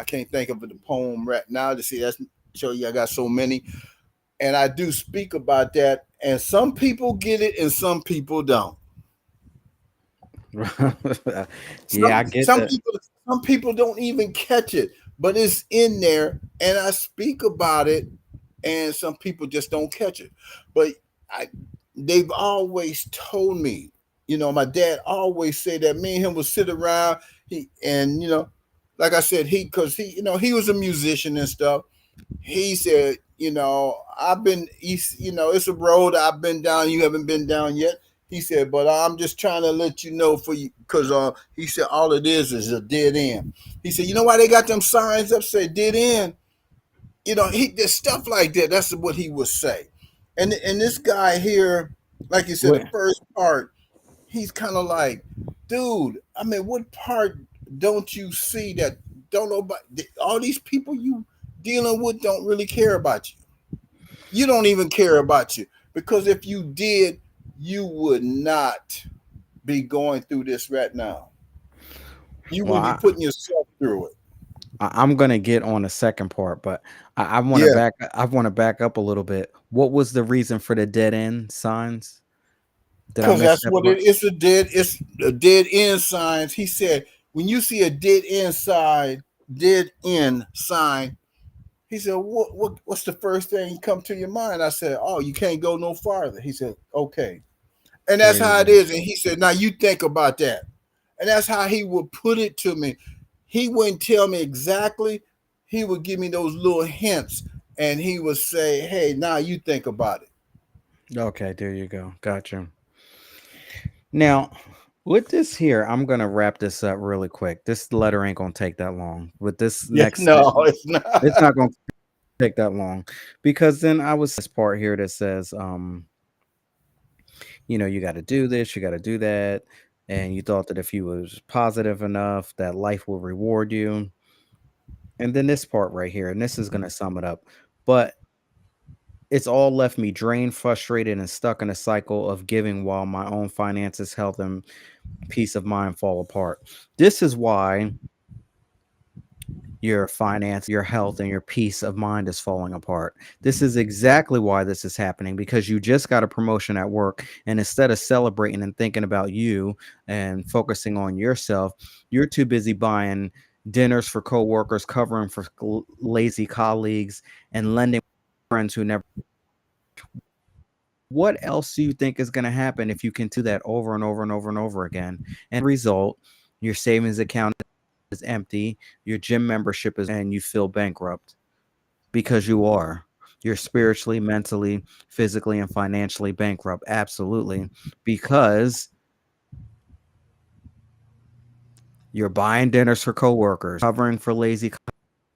can't think of the poem right now to see. That's show you I got so many, and I do speak about that. And some people get it, and some people don't. Yeah, I Some get some that. people some people don't even catch it, but it's in there, and I speak about it, and some people just don't catch it. But I, they've always told me, my dad always said that me and him would sit around. Like I said, because he was a musician and stuff. He said, it's a road I've been down, you haven't been down yet. He said, but I'm just trying to let you know for you, because he said all it is a dead end. He said, you know why they got them signs up say dead end? He did stuff like that. That's what he would say. And this guy here, like you said, the What? first part, he's kind of like, dude, I mean, what part don't you see that don't nobody, all these people you dealing with don't really care about you. You don't even care about you, because if you did, you would not be going through this right now. You Well, wouldn't be putting yourself through it. I'm gonna get on the second part, but I want to Yeah, back. I want to back up a little bit. What was the reason for the dead end signs? Did I because miss that's that what part? it's a dead end signs. He said when you see a dead end sign, He said, what's the first thing come to your mind? I said, oh, you can't go no farther. He said, okay. And There that's you how it go. is. And he said, now you think about that. And that's how he would put it to me. He wouldn't tell me exactly. He would give me those little hints and he would say, hey, now you think about it. Okay, there you go. Gotcha. Now, with this here, I'm gonna wrap this up really quick. This letter ain't gonna take that long. With this Yeah, next, no, it's it's not. not gonna take that long because then I was this part here that says, you got to do this, you got to do that, and you thought that if you was positive enough, that life will reward you. And then this part right here, and this is gonna sum it up. But it's all left me drained, frustrated, and stuck in a cycle of giving while my own finances, health, and peace of mind fall apart. This is why your finance, your health, and your peace of mind is falling apart. This is exactly why this is happening because you just got a promotion at work. And instead of celebrating and thinking about you and focusing on yourself, you're too busy buying dinners for coworkers, covering for lazy colleagues, and lending friends who never. What else do you think is going to happen if you continue that over and over and over and over again? And result, your savings account is empty, your gym membership is, and you feel bankrupt because you are. You're spiritually, mentally, physically, and financially bankrupt. Absolutely. Because you're buying dinners for coworkers, covering for lazy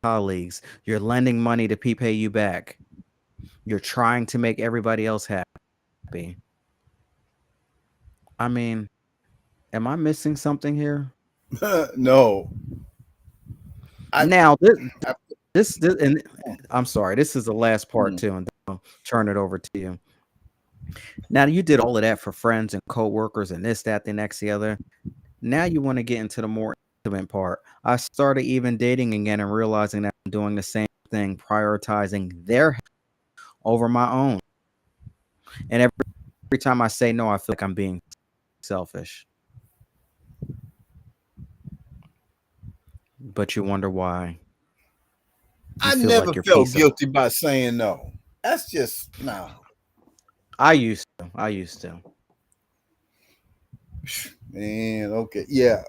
colleagues, you're lending money to pay you back. You're trying to make everybody else happy. I mean, am I missing something here? No. I, Now, this, I this, and I'm sorry, this is the last part too, and then I'll turn it over to you. Now, you did all of that for friends and coworkers and this, that, the next, the other. Now you want to get into the more intimate part. I started even dating again and realizing that I'm doing the same thing, prioritizing their health over my own. And every time I say no, I feel like I'm being selfish. But you wonder why. You I feel never like your felt peace of. guilty by saying no. That's just no. I used to. I used to. Man, okay. Yeah.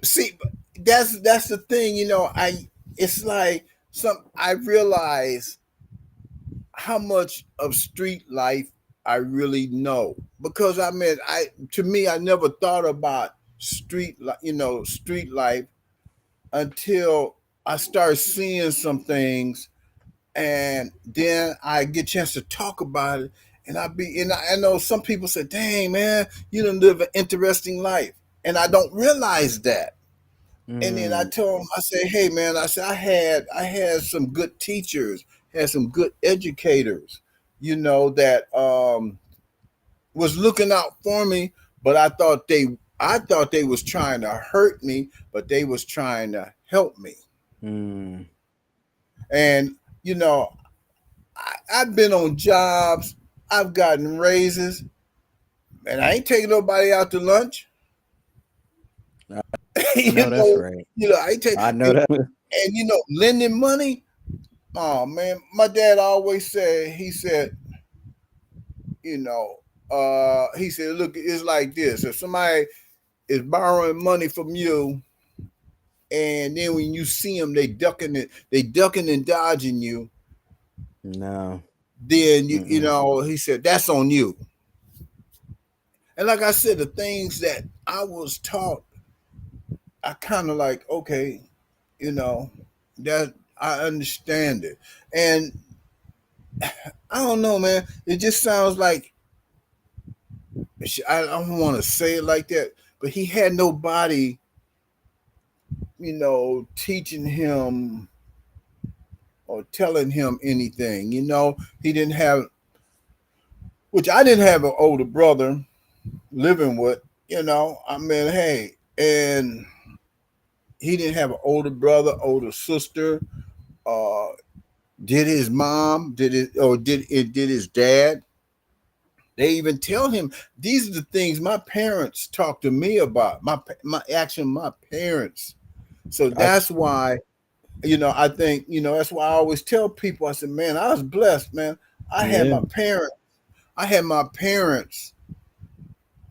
See, that's the thing, it's like I realize how much of street life I really know because to me I never thought about street life until I started seeing some things and then I get a chance to talk about it and I know some people say, dang man, you don't live an interesting life. And I don't realize that. And then I Mm, told him, I said, hey man, I said I had some good teachers, had some good educators, that was looking out for me, but I thought they was trying to hurt me, but they was trying to help me. mm. And you know, I've been on jobs, I've gotten raises, and I ain't taking nobody out to lunch. I you know that's know, right. I ain't take I know and, that. and lending money. Oh man, my dad always said, he said, he said, look, it's like this. If somebody is borrowing money from you, and then when you see them, they ducking and dodging you, No. then Mm-mm. he said, that's on you. And like I said, the things that I was taught, I kind of like, okay, you know, that I understand it. And I don't know, man. It just sounds like I don't want to say it like that, but he had nobody, teaching him or telling him anything. He didn't have, which I didn't have an older brother living with. I mean, hey, and he didn't have an older brother, older sister. Uh, did his mom? Did it? Or did his dad? They even tell him these are the things my parents talk to me about. My parents. So I that's why. I think, that's why I always tell people, I said, man, I was blessed, man. I had Yeah. my parents, I had my parents,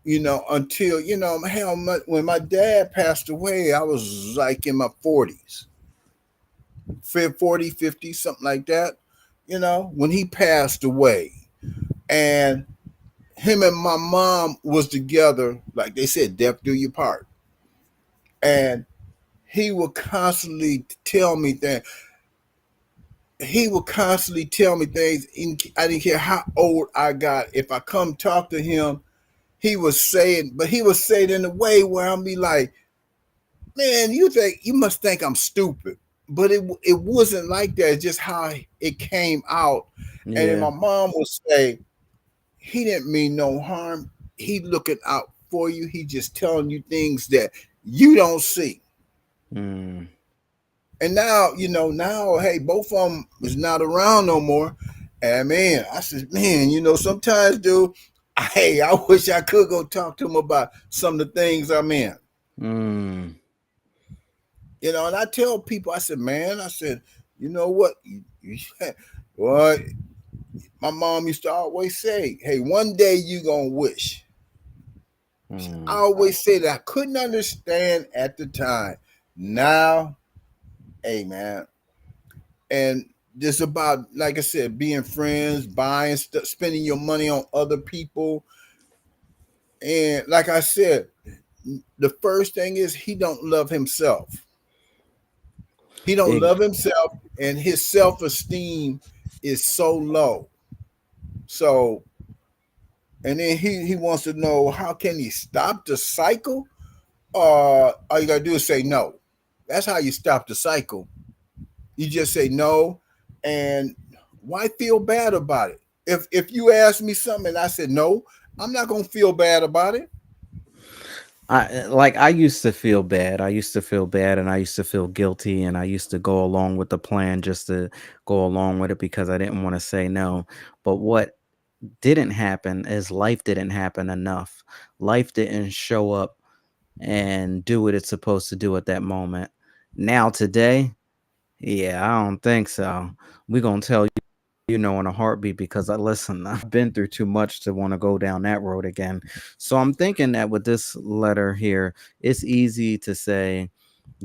until, hell, when my dad passed away, I was like in my 40s, 40, 50, something like that, when he passed away. And him and my mom was together, like they said, death do your part. And he would constantly tell me things. He would constantly tell me things. I didn't care how old I got. If I come talk to him, he was saying, but he would say it in a way where I'm be like, man, you must think I'm stupid. But it wasn't like that. It's just how it came out. And then Yeah. my mom would say, he didn't mean no harm. He looking out for you. He just telling you things that you don't see. Mm. And now, now, hey, both of them is not around no more. And man, I said, man, sometimes, dude, hey, I wish I could go talk to him about some of the things I'm in. Mm. And I tell people, I said, man, I said, you know what? Well, my mom used to always say, hey, one day you gonna wish. I Mm. always say that I couldn't understand at the time. Now, hey man, and just about like I said, being friends, buying stuff, spending your money on other people, and like I said, the first thing is he don't love himself. He don't It, love himself, and his self esteem is so low. So, and then he wants to know how can he stop the cycle. All you gotta do is say no. That's how you stop the cycle. You just say no, and why feel bad about it? If you ask me something and I said no, I'm not gonna feel bad about it. I used to feel bad. I used to feel bad and I used to feel guilty and I used to go along with the plan just to go along with it because I didn't want to say no. But what didn't happen is life didn't happen enough. Life didn't show up and do what it's supposed to do at that moment. Now today, yeah, I don't think so. We're gonna tell you, in a heartbeat because I listen, I've been through too much to want to go down that road again. So I'm thinking that with this letter here, it's easy to say,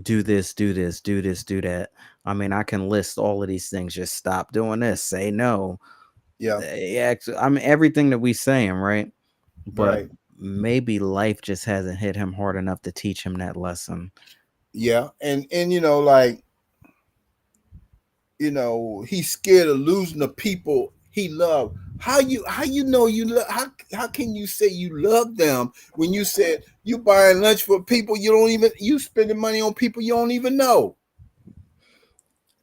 do this, do this, do this, do that. I mean, I can list all of these things. Just stop doing this, say no. Yeah, Yeah, I mean everything that we saying, right? But right. maybe life just hasn't hit him hard enough to teach him that lesson. Yeah, and like he's scared of losing the people he loved. How you know you love? How can you say you love them when you said you buying lunch for people you spending money on people you don't even know?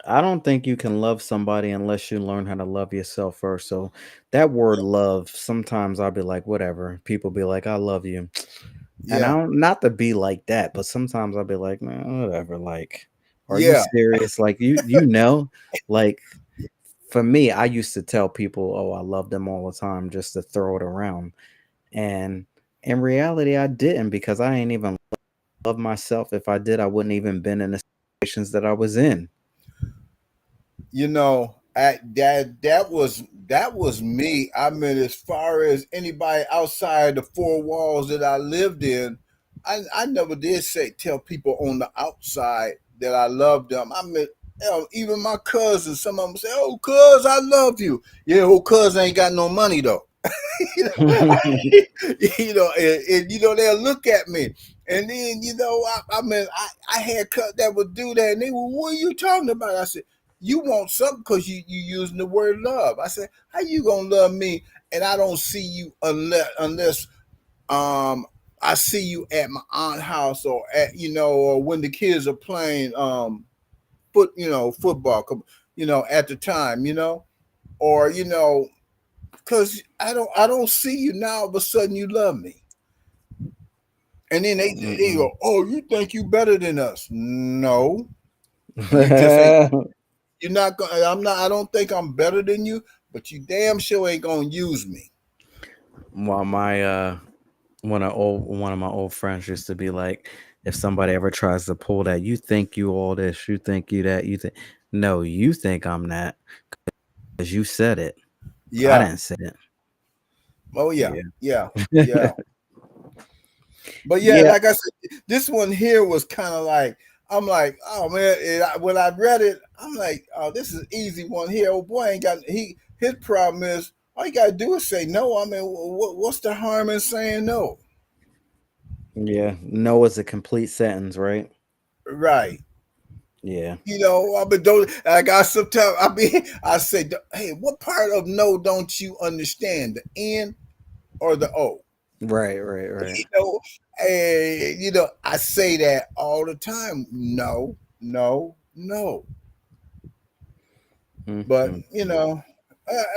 I don't think you can love somebody unless you learn how to love yourself first. So that word love, sometimes I'll be like, whatever. People be like, I love you. And I Yeah, don't not to be like that, but sometimes I'll be like, man, whatever. Like, are you yeah, serious? Like like for me, I used to tell people, oh, I love them all the time just to throw it around. And in reality, I didn't because I ain't even love myself. If I did, I wouldn't even been in the situations that I was in. that was me. I mean, as far as anybody outside the four walls that I lived in, I never did tell people on the outside that I loved them. I mean, even my cousins, some of them say, "Oh, cuz, I love you." Yeah, who cuz ain't got no money though. you know, and they'll look at me, and then I mean, I had cut that would do that, and they were, "What are you talking about?" I said, "You want something because you using the word love." I said, "How you gonna love me and I don't see you unless um I see you at my aunt house or at or when the kids are playing football at the time or because I don't see you now. All of a sudden, you love me, and then they Mm-mm. go, "Oh, you think you better than us?" No, you just ain't. You're not gonna. I'm not. I don't think I'm better than you, but you damn sure ain't gonna use me. Well, one of my old friends used to be like, if somebody ever tries to pull that, you think you all this, you think you that, you think no, you think I'm that because you said it. I Yeah. didn't say it. Oh yeah. Yeah. Yeah. Yeah. But yeah, Yeah. like I said, this one here was kind of like, I'm like, oh man, when I read it, I'm like, oh, this is an easy one here. Oh boy, ain't got his problem is all you gotta do is say no. I mean, what's the harm in saying no? Yeah. No is a complete sentence, right? Right. Yeah. I mean, don't I got sometimes I say, hey, what part of no don't you understand? The N or the O? Right, right, right. You know, and I say that all the time. No, no, no. But Mm-hmm.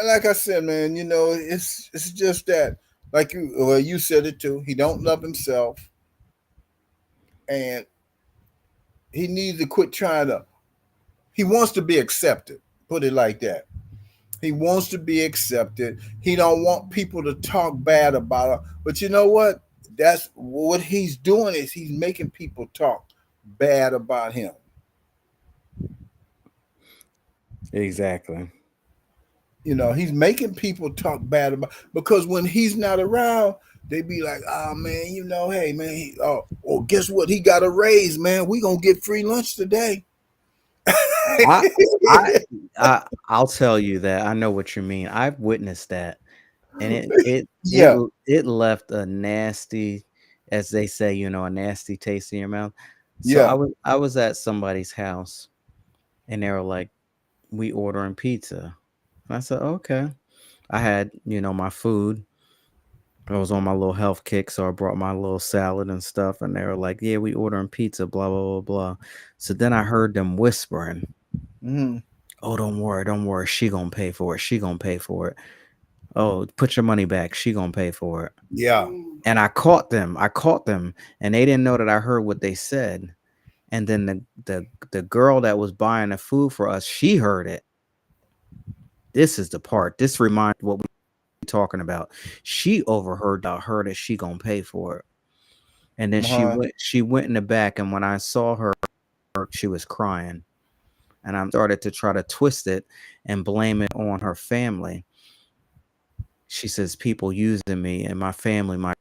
like I said, man, it's just that, like you said it too. He don't love himself, and he needs to quit trying to. He wants to be accepted. Put it like that. He wants to be accepted. He don't want people to talk bad about him. But you know what? That's what he's doing is he's making people talk bad about him. Exactly. He's making people talk bad about because when he's not around, they be like, "Oh man, hey man, guess what? He got a raise, man. We gonna get free lunch today." I I I'll tell you that I know what you mean. I've witnessed that, and Yeah, it left a nasty, as they say, a nasty taste in your mouth. So yeah. I was at somebody's house, and they were like, "We ordering pizza," and I said, "Okay." I had my food. I was on my little health kick, so I brought my little salad and stuff, and they were like, "Yeah, we ordering pizza." Blah blah blah blah. So then I heard them whispering. Mm-hmm. Oh, don't worry, don't worry. She gonna pay for it. She gonna pay for it. Oh, put your money back. She gonna pay for it. Yeah. And I caught them. I caught them, and they didn't know that I heard what they said. And then the girl that was buying the food for us, she heard it. This is the part. This reminds what we talking about. She overheard her that she gonna pay for it. And then Uh-huh. she went in the back, and when I saw her, she was crying. And I started to try to twist it and blame it on her family. She says people using me and my family, my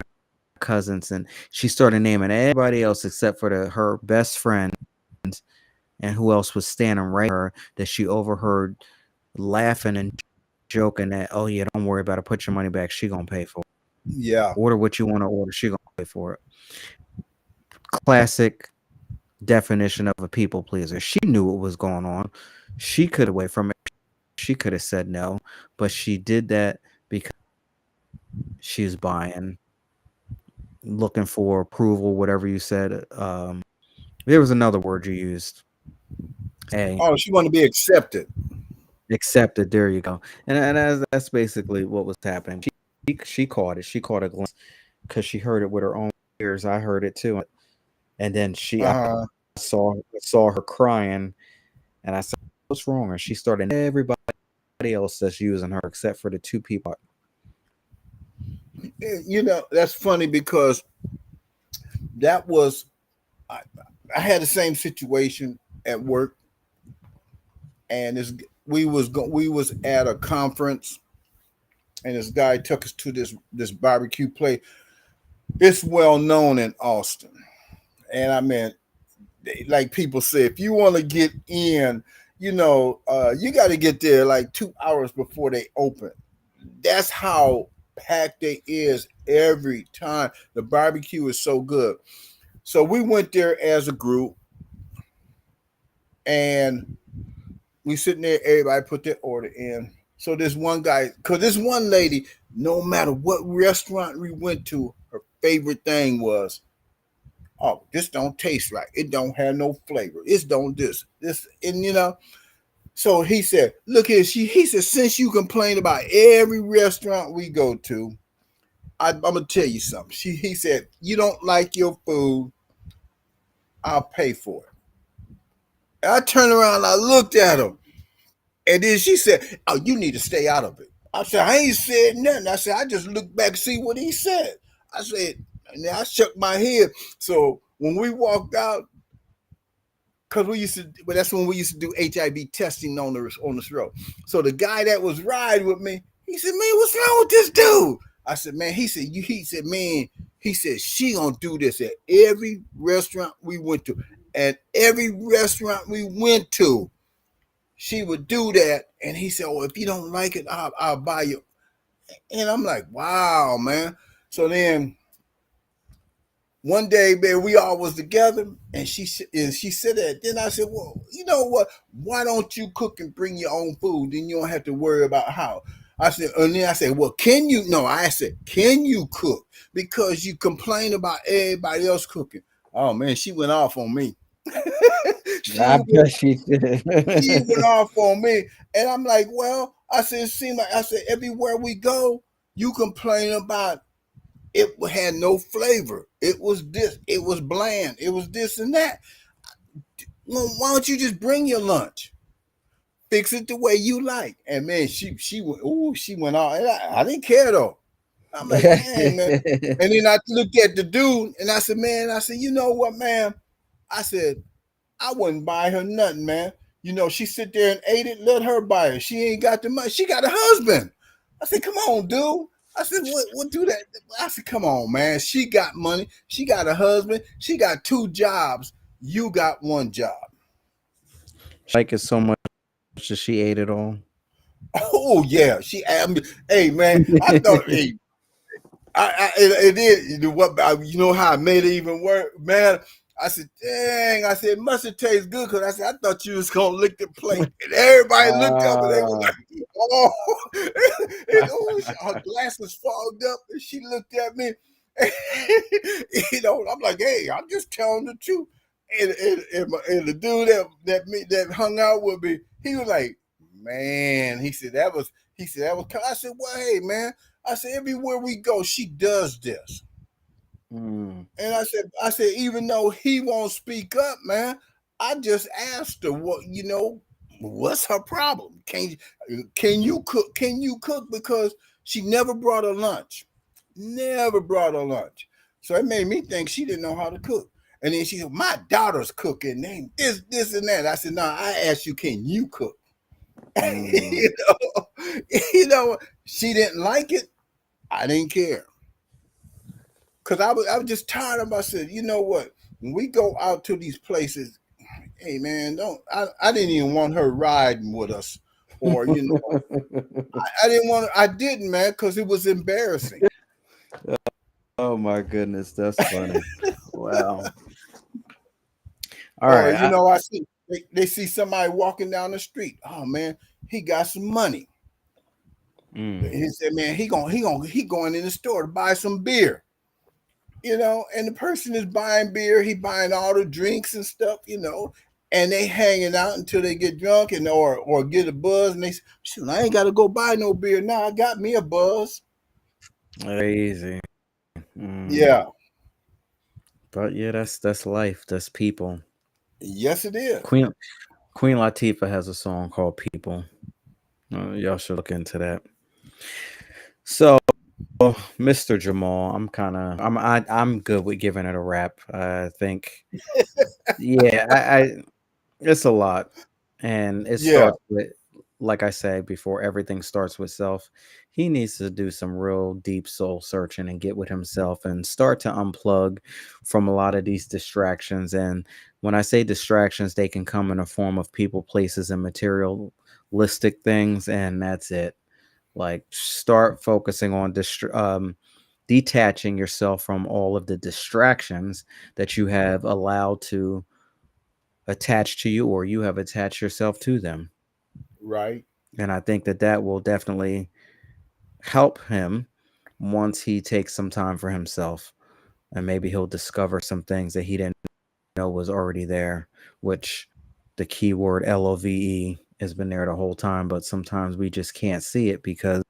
cousins, and she started naming everybody else except for her best friend and who else was standing right her that she overheard laughing and joking that, oh yeah, don't worry about it, put your money back, she gonna pay for it. Yeah. Order what you want to order, she gonna pay for it. Classic definition of a people pleaser. She knew what was going on. She could have away from it. She could have said no, but she did that because she's buying, looking for approval, whatever you said. There was another word you used. Oh, she want to be accepted. Accepted. There you go. And that's basically what was happening. She caught it. She caught a glimpse because she heard it with her own ears. I heard it too. And then I Uh-huh. saw her crying, and I said, "What's wrong?" And she started everybody else that's using her except for the two people. That's funny because that was I had the same situation at work, and we was at a conference, and this guy took us to this barbecue place. It's well known in Austin, and I mean, like people say, if you want to get in, you got to get there like 2 hours before they open. That's how packed it is every time. The barbecue is so good. So we went there as a group, and we sitting there, everybody put their order in. So this one guy, because this one lady, no matter what restaurant we went to, her favorite thing was, oh, this don't taste right. It don't have no flavor. It's don't this, and So he said, look here, he said, since you complain about every restaurant we go to, I'm gonna tell you something. He said, you don't like your food, I'll pay for it. And I turned around and I looked at him. And then she said, oh, you need to stay out of it. I said, I ain't said nothing. I said, I just looked back to see what he said. I said, and I shook my head. So when we walked out, because we used to, but that's when we used to do HIV testing on this road. So the guy that was riding with me, he said, "Man, what's wrong with this dude?" I said, "Man," he said, "Man," he said, "She gonna do this at every restaurant we went to. At every restaurant we went to, she would do that." And he said, "Oh, if you don't like it, I'll buy you." And I'm like, "Wow, man." So then one day, man, we all was together, and she said that. Then I said, "Well, you know what? Why don't you cook and bring your own food? Then you don't have to worry about how." I said, and then I said, "Well, can you?" No, I said, "Can you cook? Because you complain about everybody else cooking." Oh man, she went off on me. I bet she did. She went off on me, and I'm like, "Well," I said, "It seemed like," I said, "everywhere we go, you complain about." It had no flavor. It was this. It was bland. It was this and that. Well, why don't you just bring your lunch? Fix it the way you like. And man, she went. Ooh, she went on. And I didn't care though. I'm like, dang man. And then I looked at the dude and I said, "Man," I said, "You know what, man?" I said, "I wouldn't buy her nothing, man. You know, she sit there and ate it. Let her buy it. She ain't got the money. She got a husband." I said, "Come on, dude." I said, what do that?" I said, "Come on, man. She got money. She got a husband. She got 2 jobs. You got 1 job." Like it so much that she ate it all. Oh yeah, hey man, I thought, hey, it did. What you know how I made it even worse, man? I said, "Dang!" I said, "It must have tastes good," because I said, "I thought you was gonna lick the plate," and everybody looked up and they were like, "Oh," her glasses fogged up, and she looked at me. You know, I'm like, "Hey, I'm just telling the truth." And the dude that hung out with me, he was like, "Man," he said, "that was." I said, "Well, hey, man." I said, "Everywhere we go, she does this." Mm. And I said, even though he won't speak up, man, I just asked her, what, what's her problem? Can you cook? Can you cook? Because she never brought her lunch. Never brought her lunch. So it made me think she didn't know how to cook. And then she said, "My daughter's cooking, name this, and that." I said, "No, I asked you, can you cook?" Mm. You know, she didn't like it. I didn't care. Because I was just tired of. I said, "You know what? When we go out to these places, hey man, don't." I didn't even want her riding with us, or I didn't want. I didn't, man, because it was embarrassing. Oh my goodness, that's funny. Wow. All Or right. I see they see somebody walking down the street. Oh man, he got some money. He said, "Man, he going in the store to buy some beer." And the person is buying beer, he buying all the drinks and stuff, and they hanging out until they get drunk and or get a buzz, and they say, "Shoot, I ain't got to go buy no beer now. I got me a buzz." Crazy. Mm. Yeah, But yeah, that's life. That's people. yes, it is. Queen Latifah has a song called "People." Y'all should look into that. So, Mr. Jamal, I'm good with giving it a wrap. I think, yeah, I it's a lot, and it Yeah, starts with, like I said before, everything starts with self. He needs to do some real deep soul searching and get with himself and start to unplug from a lot of these distractions. And when I say distractions, they can come in a form of people, places, and materialistic things, and that's it. Like, start focusing on detaching yourself from all of the distractions that you have allowed to attach to you, or you have attached yourself to them. right. And I think that will definitely help him once he takes some time for himself. And maybe he'll discover some things that he didn't know was already there, which the keyword LOVE has been there the whole time. But sometimes we just can't see it because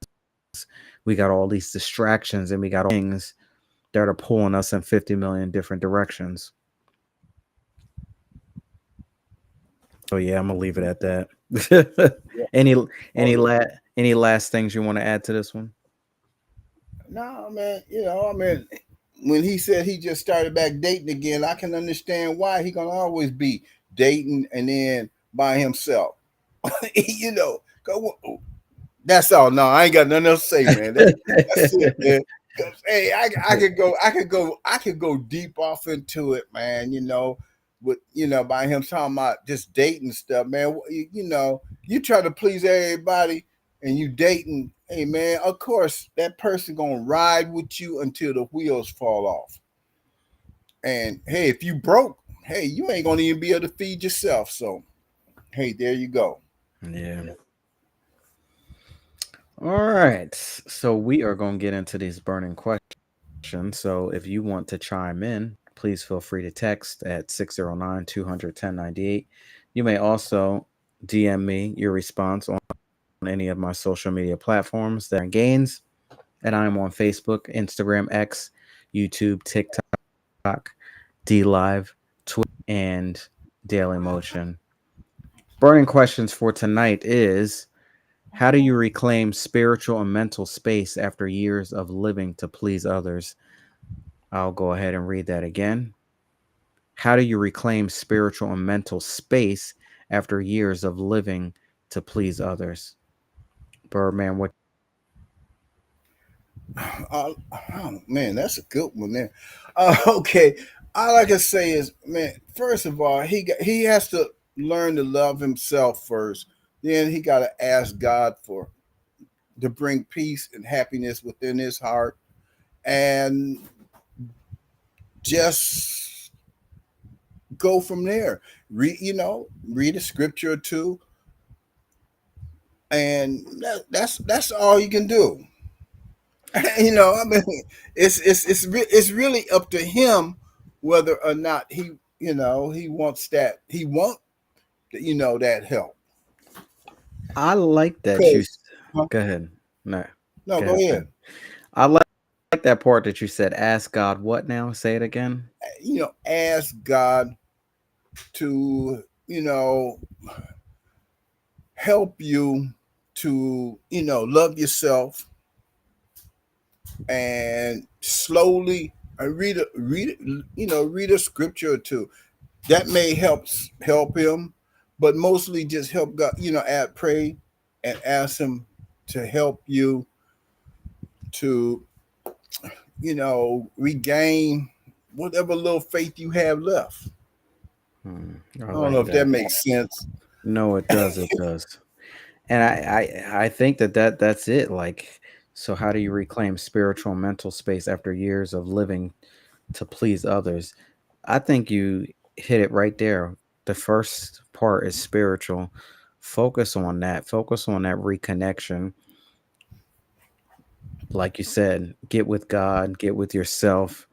we got all these distractions and we got all things that are pulling us in 50 million different directions. So yeah, I'm gonna leave it at that. Yeah. any Oh, any last things you want to add to this one? no, man. I mean, when he said he just started back dating again, I can understand why. He gonna always be dating and then by himself. you know, go, that's all. No, I ain't got nothing else to say, man. That's it, man. 'Cause, hey, I could go deep off into it, man. With by him talking about just dating stuff, man. You try to please everybody and you dating. Hey, man, of course that person gonna ride with you until the wheels fall off. And hey, if you broke, hey, you ain't gonna even be able to feed yourself. So, hey, there you go. Yeah. All right. So we are going to get into these burning questions. So if you want to chime in, please feel free to text at 609 200 1098. You may also DM me your response on any of my social media platforms that are Gains. And I'm on Facebook, Instagram, X, YouTube, TikTok, D Live, Twitter, and Daily Motion. Burning questions for tonight is: how do you reclaim spiritual and mental space after years of living to please others? I'll go ahead and read that again. How do you reclaim spiritual and mental space after years of living to please others? Birdman, what? Oh, man, that's a good one there. Okay, all I can say is, man, first of all, he has to learn to love himself first. Then he got to ask God for to bring peace and happiness within his heart, and just go from there. Read a scripture or two, and that's all you can do. I mean, it's really up to him whether or not he wants that help. I like that you. Because huh? Go ahead. No, No, go go ahead. ahead. I like that part that you said. Ask God what now? Say it again. Ask God to help you to love yourself and slowly read a scripture or two. That may help him, but mostly just help God. Pray and ask Him to help you to regain whatever little faith you have left. I I don't know like if that that. makes sense. No, it does. It does. And I think that's it. Like, so how do you reclaim spiritual and mental space after years of living to please others? I think you hit it right there. The first part is spiritual. Focus on that. Focus on that reconnection. Like you said, get with God, get with yourself,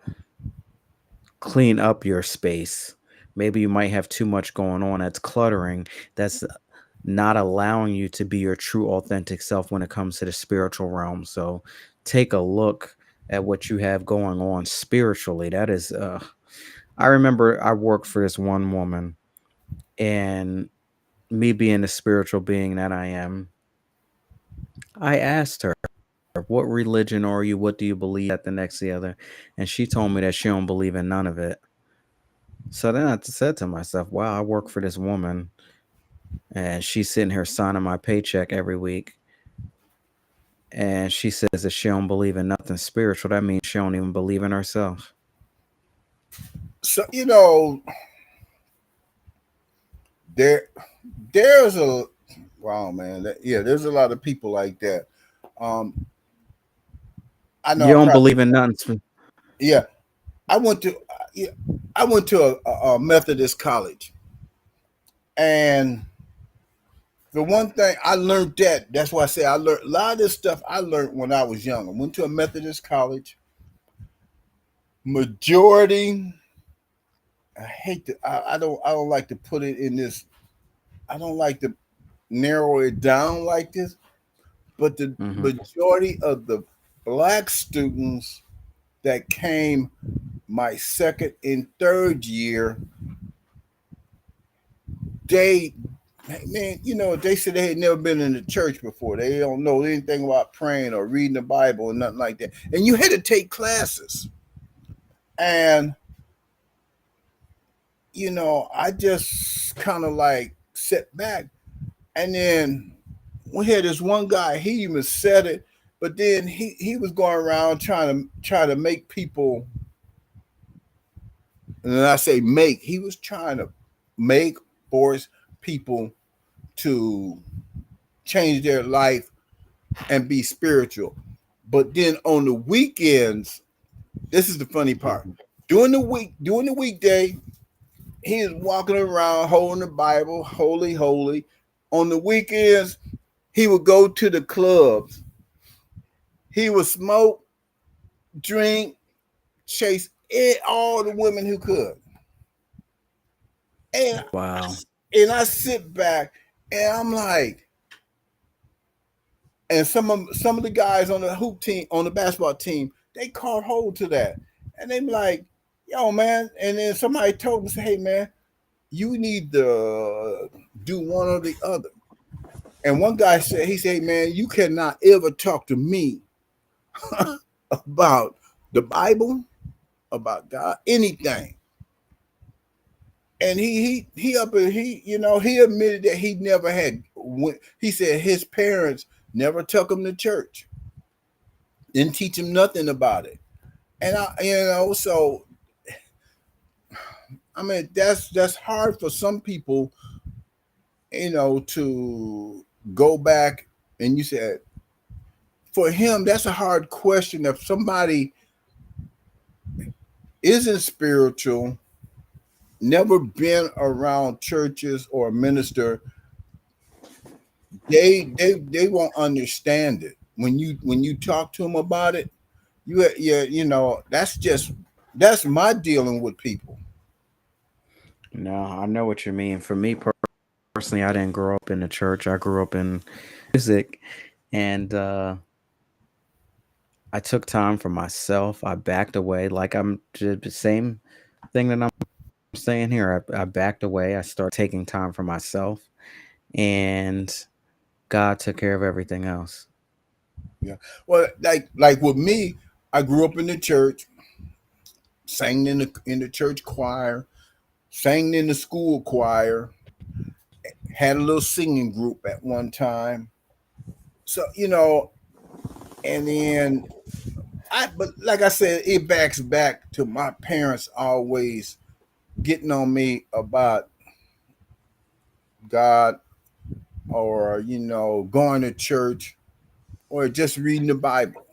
clean up your space. Maybe you might have too much going on that's cluttering, that's not allowing you to be your true authentic self when it comes to the spiritual realm. So take a look at what you have going on spiritually. That is I remember I worked for this one woman, and me being the spiritual being that I am, I asked her, what religion are you? What do you believe at the next the other? And she told me that she don't believe in none of it. So then I said to myself, wow, I work for this woman and she's sitting here signing my paycheck every week. And she says that she don't believe in nothing spiritual. That means she don't even believe in herself. So there there's a wow, man. There's a lot of people like that. Um, I know You I don't probably believe in nothing. yeah. I went to yeah, I went to a Methodist college, and the one thing I learned that's why I say I learned a lot of this stuff I learned when I was young. I went to a Methodist college. Majority, I hate to I don't like to put it in this. I don't like to narrow it down like this, but the Mm-hmm. majority of the black students that came my second and third year, they man, they said they had never been in the church before. They don't know anything about praying or reading the Bible or nothing like that. And you had to take classes. And you know, I just kind of like sit back, and then we had this one guy. He even said it, but then he was going around trying to make people. And then I say make. He was trying to make force people to change their life and be spiritual. But then on the weekends, this is the funny part. During the weekday, he is walking around holding the Bible, holy, holy. On the weekends, he would go to the clubs. He would smoke, drink, chase all the women who could. And Wow. and I sit back and I'm like, and some of the guys on the hoop team, on the basketball team, they caught hold to that. And they be like, yo, man. And then somebody told me, say, hey man, you need to do one or the other. And one guy said, he said, man, you cannot ever talk to me about the Bible, about God, anything. And he up and he admitted that he never had. He said his parents never took him to church, didn't teach him nothing about it. And so I mean that's hard for some people, to go back. And you said for him that's a hard question. If somebody isn't spiritual, never been around churches or a minister, they won't understand it. When you talk to them about it, that's my dealing with people. No, I know what you mean. For me personally, I didn't grow up in the church. I grew up in music, and I took time for myself. I backed away. Like I'm the same thing that I'm saying here. I backed away. I started taking time for myself, and God took care of everything else. Yeah. Well, like with me, I grew up in the church, sang in the church choir, sang in the school choir, had a little singing group at one time. So, and then but like I said, it backs back to my parents always getting on me about God, or going to church, or just reading the Bible.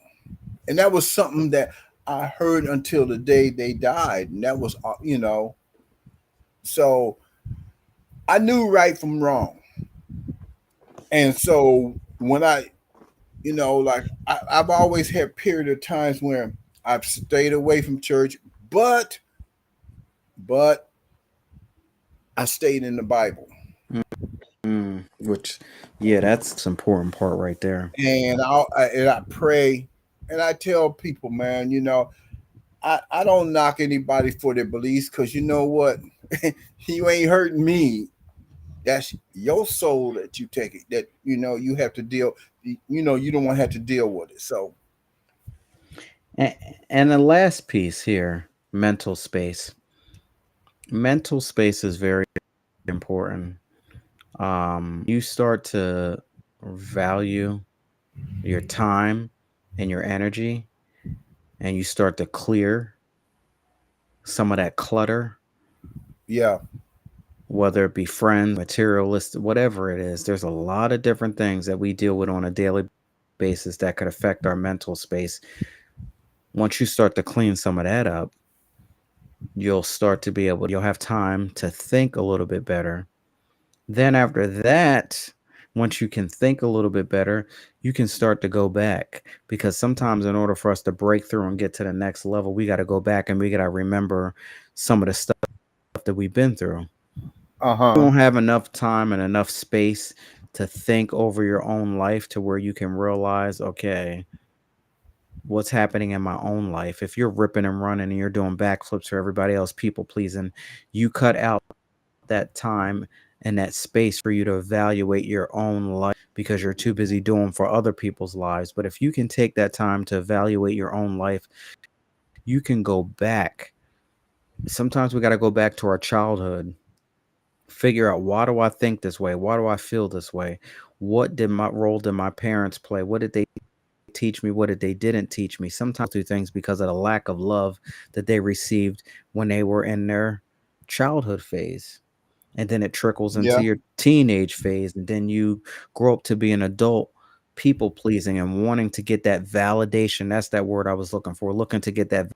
And that was something that I heard until the day they died. And that was, so I knew right from wrong. And so when like I've always had period of times where I've stayed away from church, but I stayed in the Bible. Which, yeah, that's an important part right there. And I pray, and I tell people, man, I don't knock anybody for their beliefs, because you know what? You ain't hurting me. That's your soul that you take it, that you have to deal. You don't want to have to deal with it. So And the last piece here, mental space. Mental space is very important. You start to value your time and your energy, and you start to clear some of that clutter, yeah, whether it be friends, materialistic, whatever it is. There's a lot of different things that we deal with on a daily basis that could affect our mental space. Once you start to clean some of that up, you'll have time to think a little bit better. Then after that, once you can think a little bit better, you can start to go back, because sometimes in order for us to break through and get to the next level, we got to go back and we got to remember some of the stuff that we've been through. You don't have enough time and enough space to think over your own life to where you can realize, okay, what's happening in my own life. If you're ripping and running and you're doing backflips for everybody else, people pleasing, you cut out that time and that space for you to evaluate your own life because you're too busy doing for other people's lives. But if you can take that time to evaluate your own life, you can go back sometimes we got to go back to our childhood, figure out, why do I think this way? Why do I feel this way? What did my role did my parents play? What did they teach me? What did they didn't teach me? Sometimes do things because of the lack of love that they received when they were in their childhood phase. And then it trickles into Yeah. your teenage phase, and then you grow up to be an adult, people pleasing and wanting to get that validation. That's that word I was looking for, looking to get that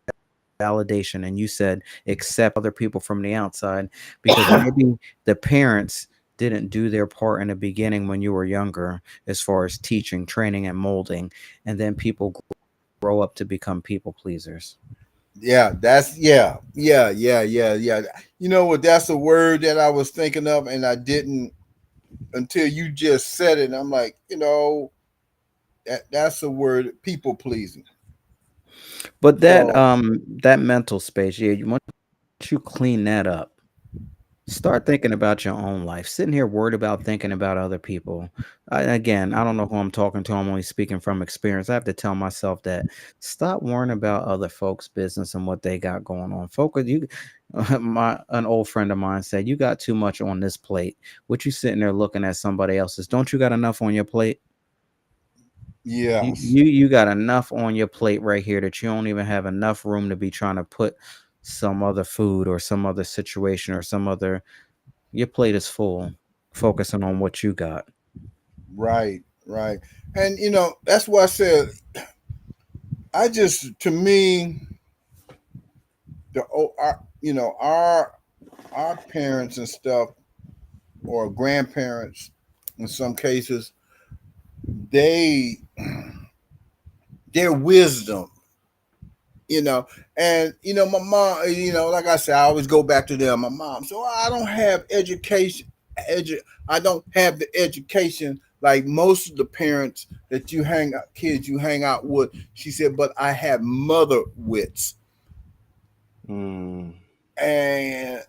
validation. And you said accept other people from the outside, because maybe the parents didn't do their part in the beginning when you were younger, as far as teaching, training, and molding, and then people grow up to become people pleasers. Yeah, yeah. You know what? That's a word that I was thinking of, and I didn't until you just said it. And I'm like, that's a word, people pleasing. But So that mental space, yeah, once you clean that up, start thinking about your own life. Sitting here worried about thinking about other people. Again, I don't know who I'm talking to. I'm only speaking from experience. I have to tell myself that, stop worrying about other folks' business and what they got going on. Focus. You, an old friend of mine said, "You got too much on this plate. What you sitting there looking at somebody else's? Don't you got enough on your plate? You, yes, you you got enough on your plate right here that you don't even have enough room to be trying to put some other food or some other situation or some other. Your plate is full. Focusing on what you got." right. And that's why I said I just to me the our, our parents and stuff or grandparents in some cases they their wisdom, you know and my mom, like I said, I always go back to them, my mom. So I don't have education, I don't have the education like most of the parents that kids you hang out with. She said, but I have mother wits. Mm, And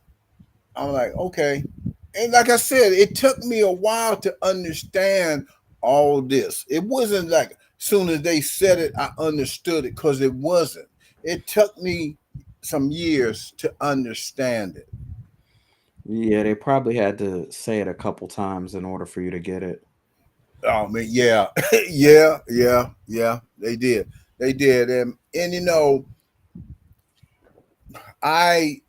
I'm like, okay. And like I said, it took me a while to understand all this. It wasn't like soon as they said it, I understood it, because it wasn't. It took me some years to understand it. yeah, they probably had to say it a couple times in order for you to get it. Oh man, yeah, yeah. They did, and I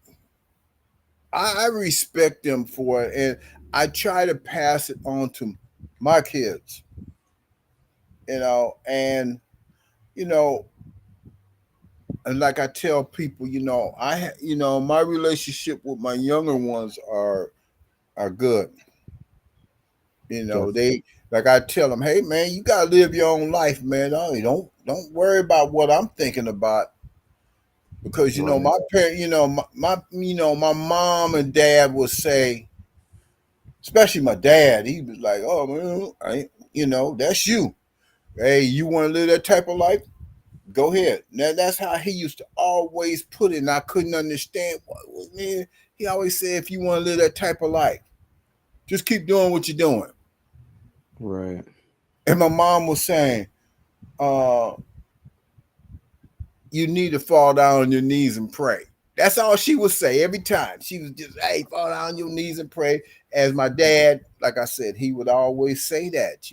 I respect them for it, and I try to pass it on to my kids. And you know, and like I tell people, my relationship with my younger ones are good. That's They, like I tell them, hey man, you gotta live your own life, man. Don't worry about what I'm thinking about, because right. my parent, my mom and dad would say, especially my dad, he was like, oh man, that's you. Hey, you want to live that type of life? Go ahead. Now that's how he used to always put it, and I couldn't understand man. He always said, if you want to live that type of life, just keep doing what you're doing. Right. And my mom was saying, uh, you need to fall down on your knees and pray. That's all she would say every time. She was just, hey, fall down on your knees and pray. As my dad, like I said, he would always say that.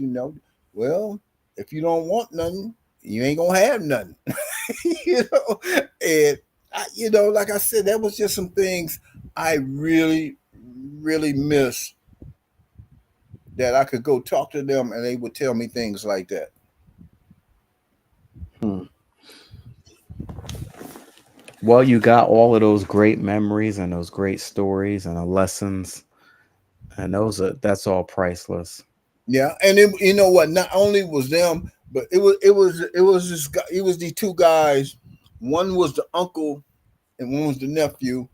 Well, if you don't want nothing, you ain't gonna have nothing. you know, and like I said, that was just some things I really, really miss, that I could go talk to them and they would tell me things like that. Hmm. Well, you got all of those great memories and those great stories and the lessons, and that's all priceless. Yeah, and you know what? Not only was them, but it was this guy. It was these two guys. One was the uncle, and one was the nephew.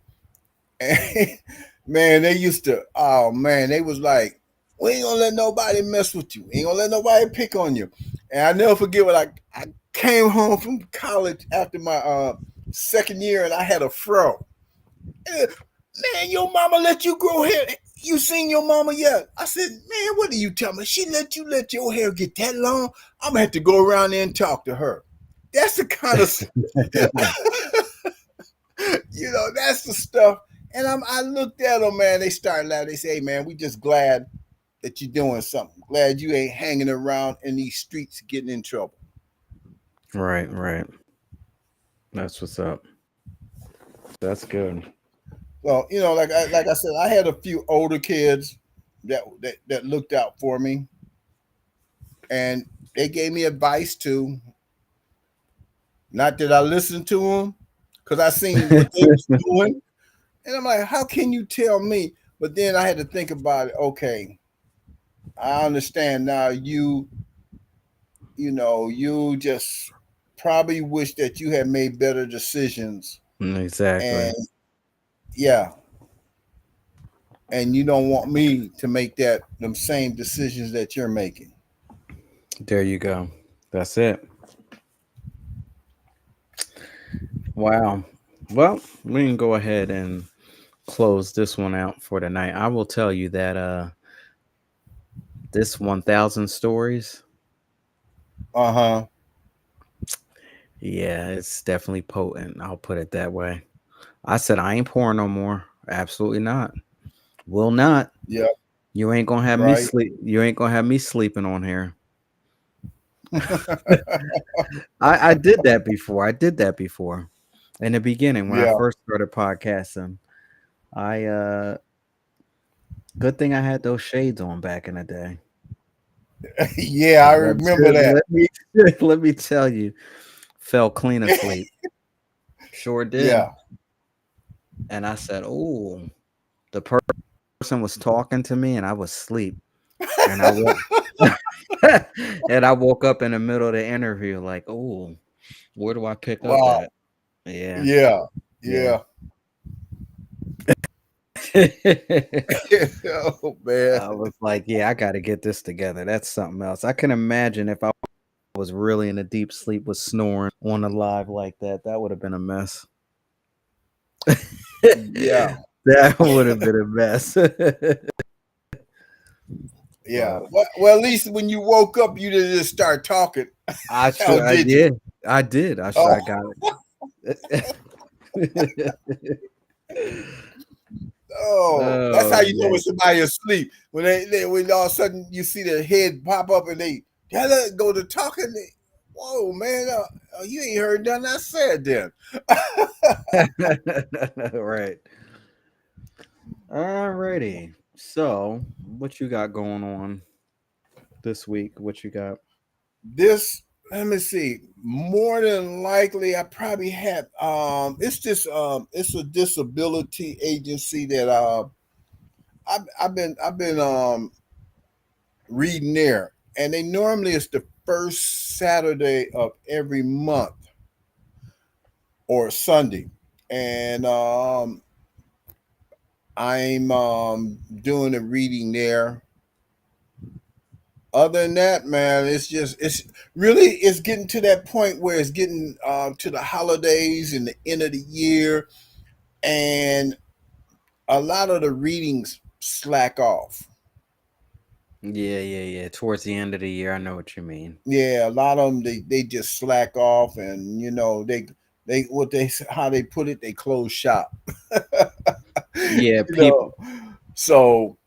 And man, they used to. Oh man, they was like, we ain't gonna let nobody mess with you. Ain't gonna let nobody pick on you. And I never forget when I came home from college after my second year, and I had a fro. Man, your mama let you grow hair. You seen your mama yet? I said, man, what are you telling me? She let you let your hair get that long? I'm gonna have to go around there and talk to her. That's the kind of That's the stuff. And I looked at them, man. They started laughing. They say, hey, man, we just glad that you're doing something. Glad you ain't hanging around in these streets getting in trouble. Right, right. That's what's up. That's good. Well, like I said, I had a few older kids that looked out for me, and they gave me advice too. Not that I listened to them, because I seen what they was doing, and I'm like, how can you tell me? But then I had to think about it. Okay, I understand now. You just probably wish that you had made better decisions, Exactly. and yeah, and you don't want me to make them same decisions that you're making. There you go. That's it. Wow. Well, we can go ahead and close this one out for tonight. I will tell you that this 1000 stories, Uh-huh. yeah, it's definitely potent. I'll put it that way. I said I ain't pouring no more. Absolutely not. Will not. Yeah. You ain't gonna have me Right. sleep. You ain't gonna have me sleeping on here. I did that before. I did that before. In the beginning when I Yeah. first started podcasting. I good thing I had those shades on back in the day. Yeah, I remember that. Let me let me tell you, fell clean asleep. Sure did. Yeah. And I said, "Oh, the person was talking to me, and I was asleep." And I woke, and I woke up in the middle of the interview, like, "Oh, where do I pick up Wow. at?" Yeah, Yeah. yeah. Yeah. Oh man. I was like, "Yeah, I got to get this together. That's something else." I can imagine if I was really in a deep sleep, was snoring on a live like that. That would have been a mess. Yeah. That would have been a mess. Yeah. But Well, at least when you woke up, you didn't just start talking. I How sure I did you? did. I did. Oh, I got it. oh, that's how Oh you know when man. somebody asleep. When when all of a sudden you see their head pop up and they go to talking. Whoa, man! You ain't heard nothing I said then. Right. Alrighty. So, what you got going on this week? What you got? This, let me see. More than likely, I probably had. It's a disability agency that I've been reading there, and they normally it's the first Saturday of every month or Sunday, and I'm doing a reading there. Other than that, man, it's getting to that point where it's getting to the holidays and the end of the year, and a lot of the readings slack off. Yeah, yeah, yeah. Towards the end of the year, I know what you mean. Yeah, a lot of them they just slack off, and they what they how they put it, they close shop. Yeah, you people. know, so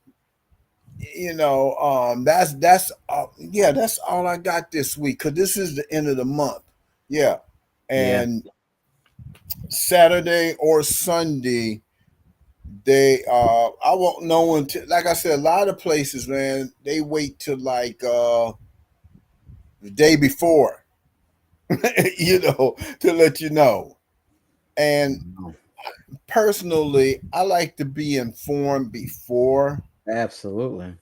that's all I got this week because this is the end of the month. Yeah, Yeah, and Saturday or Sunday they I won't know until, like I said, a lot of places, man, they wait till like the day before, to let you know. And personally, I like to be informed before, absolutely.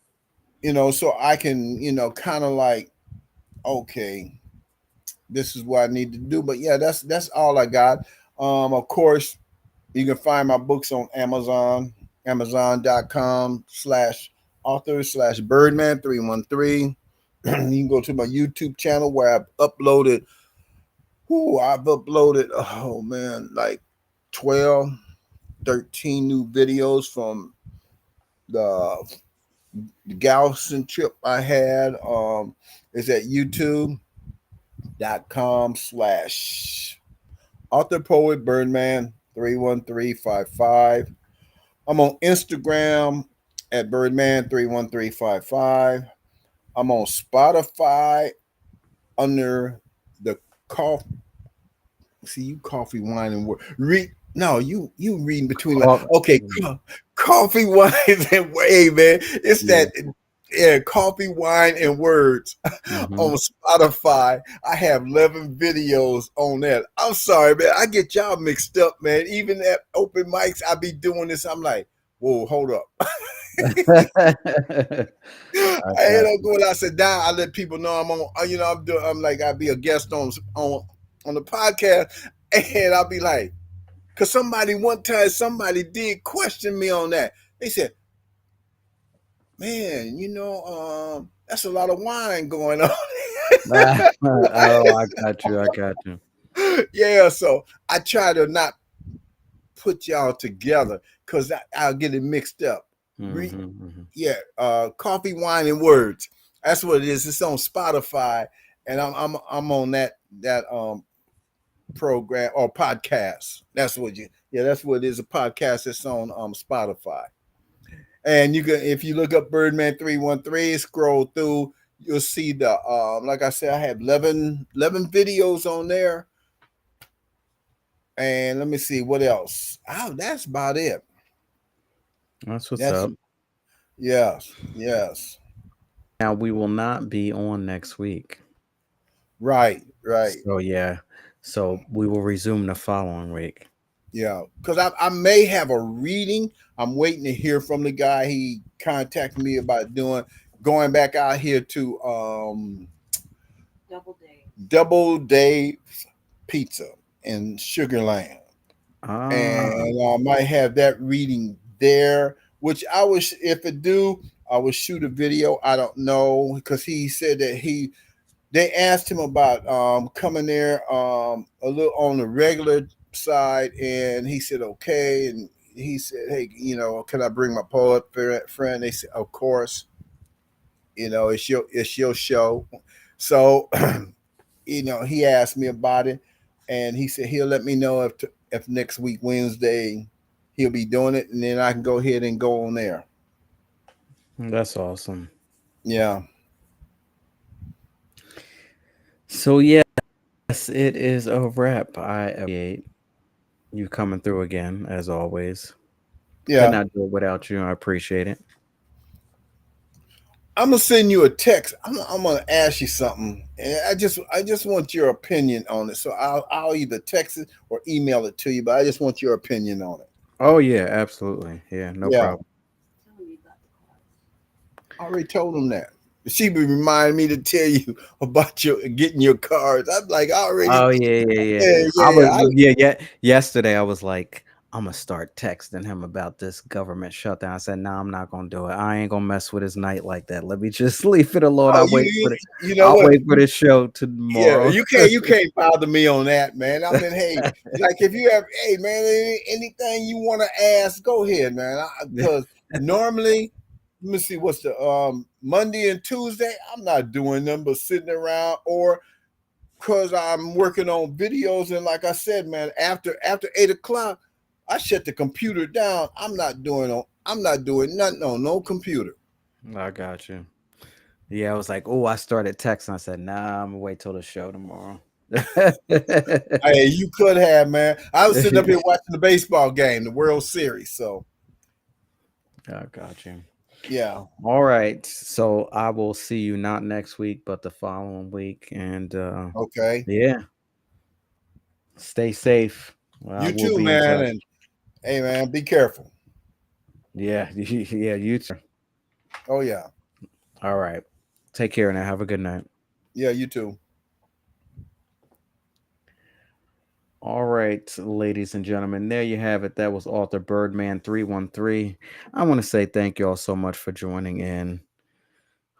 so I can, kind of like, okay, this is what I need to do. But yeah, that's all I got. Of course, you can find my books on Amazon, amazon.com/author/Birdman313. You can go to my YouTube channel where I've uploaded, oh man, like 12, 13 new videos from the, the Galveston trip I had. It's at youtube.com/author poet Birdman 31355. I'm on Instagram at Birdman31355. I'm on Spotify under the coffee. See, you coffee, wine, and word. No, you reading between like okay, coffee, wine, and hey man, it's Yeah. that coffee, wine, and words Mhm. on Spotify. I have 11 videos on that. I'm sorry, man. I get y'all mixed up, man. Even at open mics, I be doing this. I'm like, whoa, hold up. I I got end up you. going out, sit down. I let people know I'm on. I'm doing. I'm like I be a guest on the podcast, and I'll be like, because one time somebody did question me on that. They said, "Man, that's a lot of wine going on." Oh, I got you. I got you. Yeah, so I try to not put y'all together because I'll get it mixed up. Mhm. Yeah, coffee, wine, and words. That's what it is. It's on Spotify, and I'm on that program or podcast. That's what that's what it is. A podcast. It's on Spotify, and you can if you look up Birdman 313, scroll through, you'll see the like I said, I have 11 videos on there. And let me see what else. Oh, that's about it. That's what's That's up. yes. Now we will not be on next week. Right. So yeah. So we will resume the following week. Yeah, because I may have a reading. I'm waiting to hear from the guy. He contacted me about going back out here to Double Day Pizza in Sugarland, Ah, and I might have that reading there. Which I wish if it do, I would shoot a video. I don't know because he said that they asked him about coming there a little on the regular side, and he said okay, and he said, hey, can I bring my poet friend? They said, of course, it's your show. So he asked me about it, and he said he'll let me know if next week Wednesday he'll be doing it, and then I can go ahead and go on there. that's awesome. Yeah, So yes, it is a wrap. I appreciate you coming through again, as always. Could yeah. not do it without you. I appreciate it. I'm gonna send you a text. I'm gonna ask you something, and I just want your opinion on it. So I'll either text it or email it to you, but I just want your opinion on it. Oh yeah, absolutely. Yeah, no Yeah, problem. I already told him that. She be reminding me to tell you about your getting your cards. I'm like, I already, Oh yeah. I yeah. was yeah. Yesterday I was like, I'm gonna start texting him about this government shutdown. I said, nah, I'm not gonna do it. I ain't gonna mess with his night like that. Let me just leave it alone. Oh, I'll wait for it. you know I'll what? wait for the show Yeah, tomorrow. you can't bother me on that, man. I mean, hey, like if you have, hey, man, anything you want to ask, go ahead, man. Because normally, let me see, what's the Monday and Tuesday? I'm not doing them, but sitting around, or because I'm working on videos, and like I said, man, after 8 o'clock, I shut the computer down. I'm not doing nothing on no computer. I got you. Yeah, I was like, oh, I started texting. I said, nah, I'm gonna wait till the show tomorrow. Hey, you could have, man. I was sitting up here watching the baseball game, the World Series. So I got you. yeah. All right. So I will see you not next week, but the following week. And Okay. yeah, stay safe. I You will too, be in man. touch. And hey, man, be careful. Yeah, yeah, you too. Oh yeah. All right. Take care now. Have a good night. Yeah, you too. All right, ladies and gentlemen, there you have it. That was author Birdman 313. I want to say thank you all so much for joining in.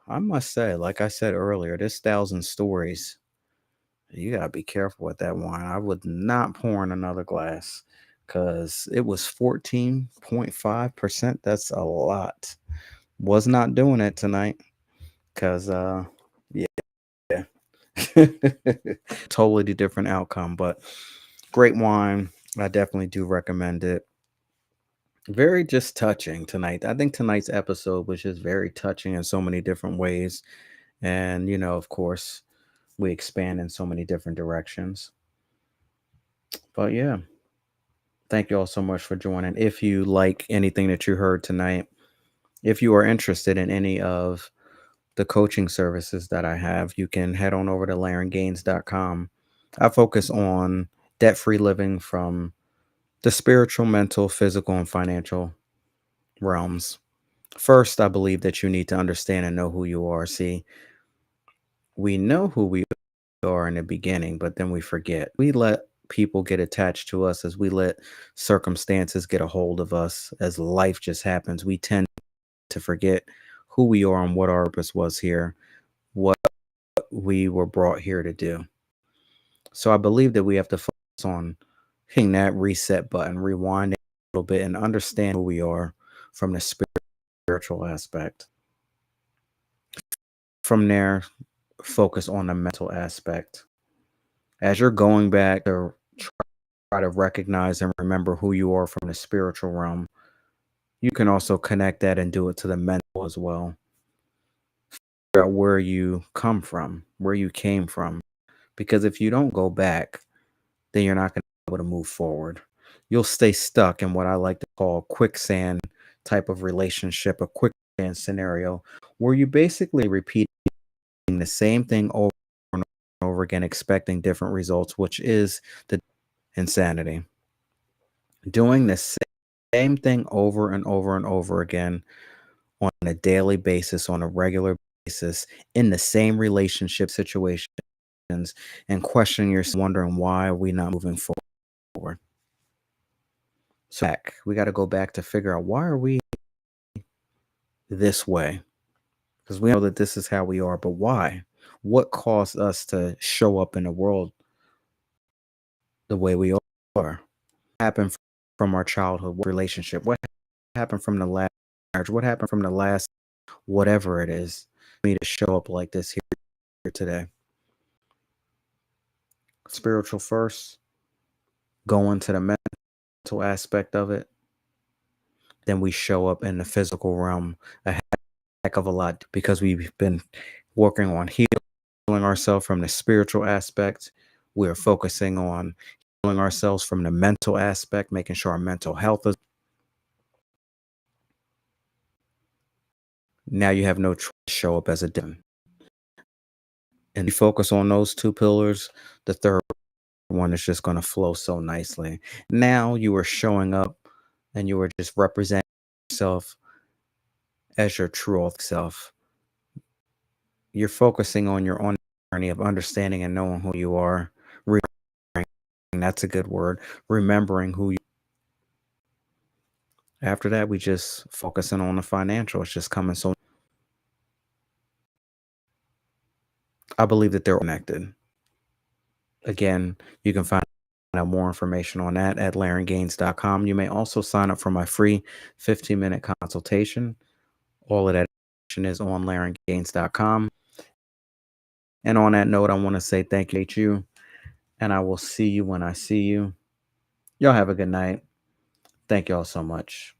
I must say, like I said earlier, this 1,000 stories, you gotta be careful with that wine. I would not pour in another glass because it was 14.5%. That's a lot. Was not doing it tonight because yeah. Totally different outcome, but great wine. I definitely do recommend it. Very just touching tonight. I think tonight's episode was just very touching in so many different ways. And, of course, we expand in so many different directions. But yeah, thank you all so much for joining. If you like anything that you heard tonight, if you are interested in any of the coaching services that I have, you can head on over to LarenGaines.com. I focus on debt-free living from the spiritual, mental, physical, and financial realms. First, I believe that you need to understand and know who you are. See, we know who we are in the beginning, but then we forget. We let people get attached to us as we let circumstances get a hold of us as life just happens. We tend to forget who we are and what our purpose was here, what we were brought here to do. So I believe that we have to focus on hitting that reset button, rewinding a little bit, and understand who we are from the spiritual aspect. From there, focus on the mental aspect. As you're going back to try to recognize and remember who you are from the spiritual realm, you can also connect that and do it to the mental as well. Figure out where you come from, where you came from. Because if you don't go back, then you're not going to be able to move forward. You'll stay stuck in what I like to call quicksand type of relationship, a quicksand scenario, where you basically repeat the same thing over and over again, expecting different results, which is the insanity. Doing the same thing over and over and over again on a daily basis, on a regular basis, in the same relationship situations, and questioning yourself, wondering why are we not moving forward. So we got to go back to figure out, why are we this way? Because we know that this is how we are, but why? What caused us to show up in the world the way we are? What happened from our childhood relationship? What happened from the last marriage? What happened from the last whatever it is for me to show up like this here today? Spiritual first, go into the mental aspect of it. Then we show up in the physical realm a heck of a lot, because we've been working on healing ourselves from the spiritual aspect. We're focusing on healing ourselves from the mental aspect, making sure our mental health is. Now you have no choice to show up as a demon. And you focus on those two pillars, the third one is just going to flow so nicely. Now you are showing up and you are just representing yourself as your true self. You're focusing on your own journey of understanding and knowing who you are. That's a good word. Remembering who you. After that, we just focusing on the financial. It's just coming so. I believe that they're connected. Again, you can find out more information on that at LarenGaines.com. You may also sign up for my free 15-minute consultation. All of that information is on LarenGaines.com. And on that note, I want to say thank you, and I will see you when I see you. Y'all have a good night. Thank y'all so much.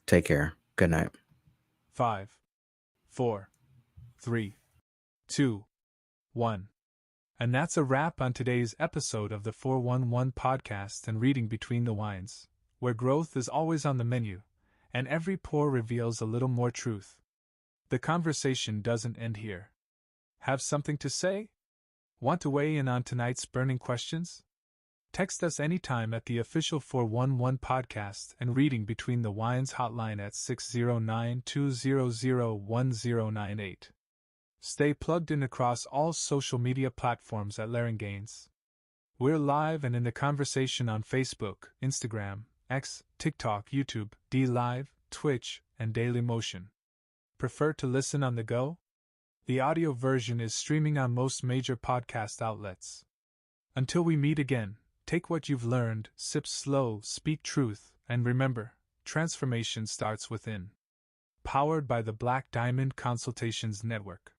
Take care. Good night. 5, 4, 3, 2, 1. And that's a wrap on today's episode of the 411 podcast and Reading Between the Wines, where growth is always on the menu, and every pour reveals a little more truth. The conversation doesn't end here. Have something to say? Want to weigh in on tonight's burning questions? Text us anytime at the official 411 podcast and Reading Between the Wines hotline at 609-200-1098. Stay plugged in across all social media platforms at Gaines. We're live and in the conversation on Facebook, Instagram, X, TikTok, YouTube, DLive, Twitch, and Dailymotion. Prefer to listen on the go? The audio version is streaming on most major podcast outlets. Until we meet again, take what you've learned, sip slow, speak truth, and remember, transformation starts within. Powered by the Black Diamond Consultations Network.